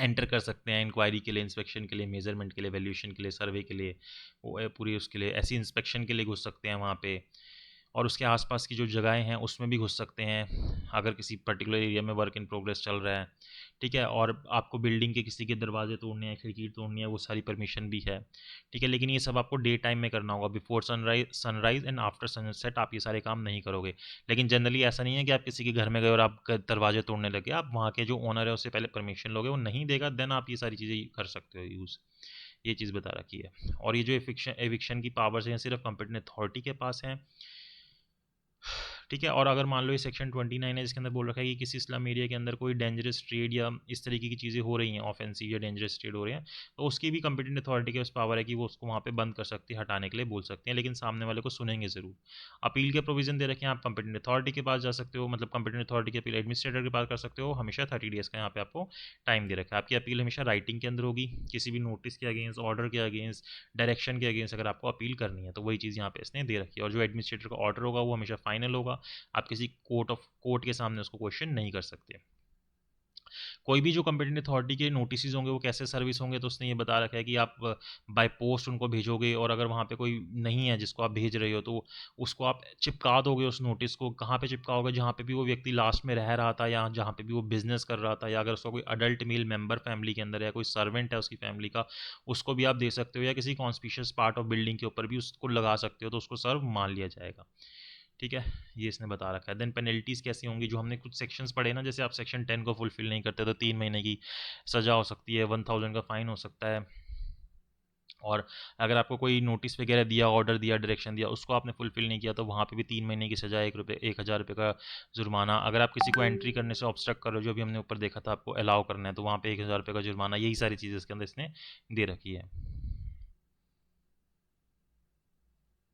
एंटर कर सकते हैं इंक्वायरी के लिए, इंस्पेक्शन के लिए, मेजरमेंट के लिए, वैल्यूएशन के लिए, सर्वे के लिए, वो पूरी उसके लिए ऐसी इंस्पेक्शन के लिए घुस सकते हैं वहाँ पे। और उसके आसपास की जो जगहें हैं उसमें भी घुस सकते हैं अगर किसी पर्टिकुलर एरिया में वर्क इन प्रोग्रेस चल रहा है, ठीक है। और आपको बिल्डिंग के किसी के दरवाजे तोड़ने हैं, खिड़की तोड़नी है, वो सारी परमिशन भी है, ठीक है। लेकिन ये सब आपको डे टाइम में करना होगा, before sunrise and after sunset आप ये सारे काम नहीं करोगे। लेकिन जनरली ऐसा नहीं है कि आप किसी के घर में गए और आप दरवाजे तोड़ने लगे, आप वहाँ के जो ओनर है उससे पहले परमिशन लोगे, वो नहीं देगा देन आप ये सारी चीज़ें कर सकते हो यूज़। ये चीज़ बता रखी है। और ये जो एविक्शन की पावर्स हैं सिर्फ कॉम्पिटेंट अथॉरिटी के पास हैं, ठीक है। और अगर मान लो ये सेक्शन 29 है जिसके अंदर बोल रखा है कि किसी स्लम एरिया के अंदर कोई डेंजरस ट्रेड या इस तरीके की चीज़ें हो रही हैं, ऑफेंसिव या डेंजरस ट्रेड हो रहे हैं, तो उसकी भी कंपिटेंट अथॉरिटी के पास पावर है कि वो उसको वहाँ पे बंद कर सकती है, हटाने के लिए बोल सकते हैं, लेकिन सामने वाले को सुनेंगे ज़रूर। अपील के प्रोविजन दे रखे हैं, आप कंपिटेंट अथॉरिटी के पास जा सकते हो, मतलब कंपिटेंट अथॉरिटी की अपील एडमिनिस्ट्रेटर के पास कर सकते हो, हमेशा 30 डेज़ का यहाँ पे आपको टाइम दे रखा है। आपकी अपील हमेशा राइटिंग के अंदर होगी, किसी भी नोटिस के अगेंस्ट, ऑर्डर के अगेंस्ट, डायरेक्शन के अगेंस्ट अगर आपको अपील करनी है तो वही चीज़ यहाँ पे इसने दे रखी है। और जो एडमिनिस्ट्रेटर का ऑर्डर होगा वो हमेशा फाइनल होगा, आप किसी कोर्ट के सामने उसको क्वेश्चन नहीं कर सकते। कोई भी जो कंपिटेंट अथॉरिटी के नोटिस होंगे वो कैसे सर्विस होंगे, तो उसने ये बता रखा है कि आप बाय पोस्ट उनको भेजोगे, और अगर वहाँ पे कोई नहीं है जिसको आप भेज रहे हो तो उसको आप चिपका दोगे उस नोटिस को। कहाँ पे चिपकाओगे? जहाँ पे भी वो व्यक्ति लास्ट में रह रहा था, या जहाँ पे भी वो बिजनेस कर रहा था, या अगर उसका कोई अडल्ट मेल मेंबर फैमिली के अंदर है, कोई सर्वेंट है उसकी फैमिली का, उसको भी आप दे सकते हो, या किसी कॉन्स्पिशियस पार्ट ऑफ बिल्डिंग के ऊपर भी उसको लगा सकते हो, तो उसको सर्व मान लिया जाएगा, ठीक है। ये इसने बता रखा है। देन पेनल्टीज़ कैसी होंगी, जो हमने कुछ सेक्शंस पढ़े ना, जैसे आप सेक्शन 10 को फुलफिल नहीं करते तो 3 महीने की सज़ा हो सकती है, 1000 का फ़ाइन हो सकता है। और अगर आपको कोई नोटिस वगैरह दिया, ऑर्डर दिया, डायरेक्शन दिया, उसको आपने फुलफिल नहीं किया तो वहाँ पे भी 3 महीने की सज़ा, 1,000 रुपये का जुर्माना। अगर आप किसी को एंट्री करने से ऑब्स्ट्रक्ट कर रहे हो, जो भी हमने ऊपर देखा था, आपको अलाउ करना है, तो वहाँ पे 1,000 रुपये का जुर्माना। यही सारी चीज़ें इसके अंदर इसने दे रखी है,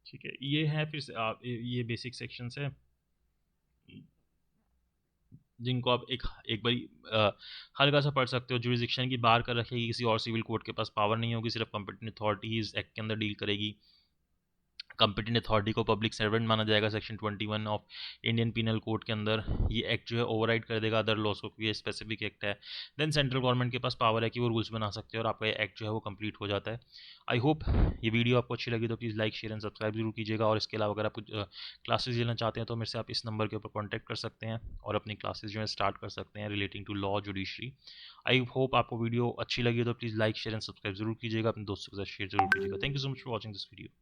ठीक है। ये है फिर से आप ये बेसिक सेक्शंस है जिनको आप एक बारी हल्का सा पढ़ सकते हो। जुरिसडिक्शन की बार कर रखेगी, किसी और सिविल कोर्ट के पास पावर नहीं होगी, सिर्फ कंपिटेंट अथॉरिटी ही इस एक्ट के अंदर डील करेगी। कंपिटेंट अथॉरिटी को पब्लिक सर्वेंट माना जाएगा section 21 of Indian penal code के अंदर। ये एक्ट जो है ओवरराइड कर देगा अदर लॉज को, क्योंकि ये स्पेसिफिक एक्ट है। देन सेंट्रल गवर्नमेंट के पास पावर है कि वो रूल्स बना सकते हैं और आपका ये एक्ट जो है वो कंप्लीट हो जाता है। आई होप ये वीडियो आपको अच्छी लगी तो please like, share and subscribe जरूर कीजिएगा। और इसके अलावा अगर आप कुछ क्लासेज लेना चाहते हैं तो मेरे से आप इस नंबर के ऊपर कॉन्टैक्ट कर सकते हैं और अपनी क्लासेज जो है स्टार्ट कर सकते हैं relating to law, judiciary. I hope आपको वीडियो अच्छी लगी तो please like, share and subscribe जरूर कीजिएगा, अपने दोस्तों के साथ शेयर जरूर कीजिएगा। Thank you so much for watching this video.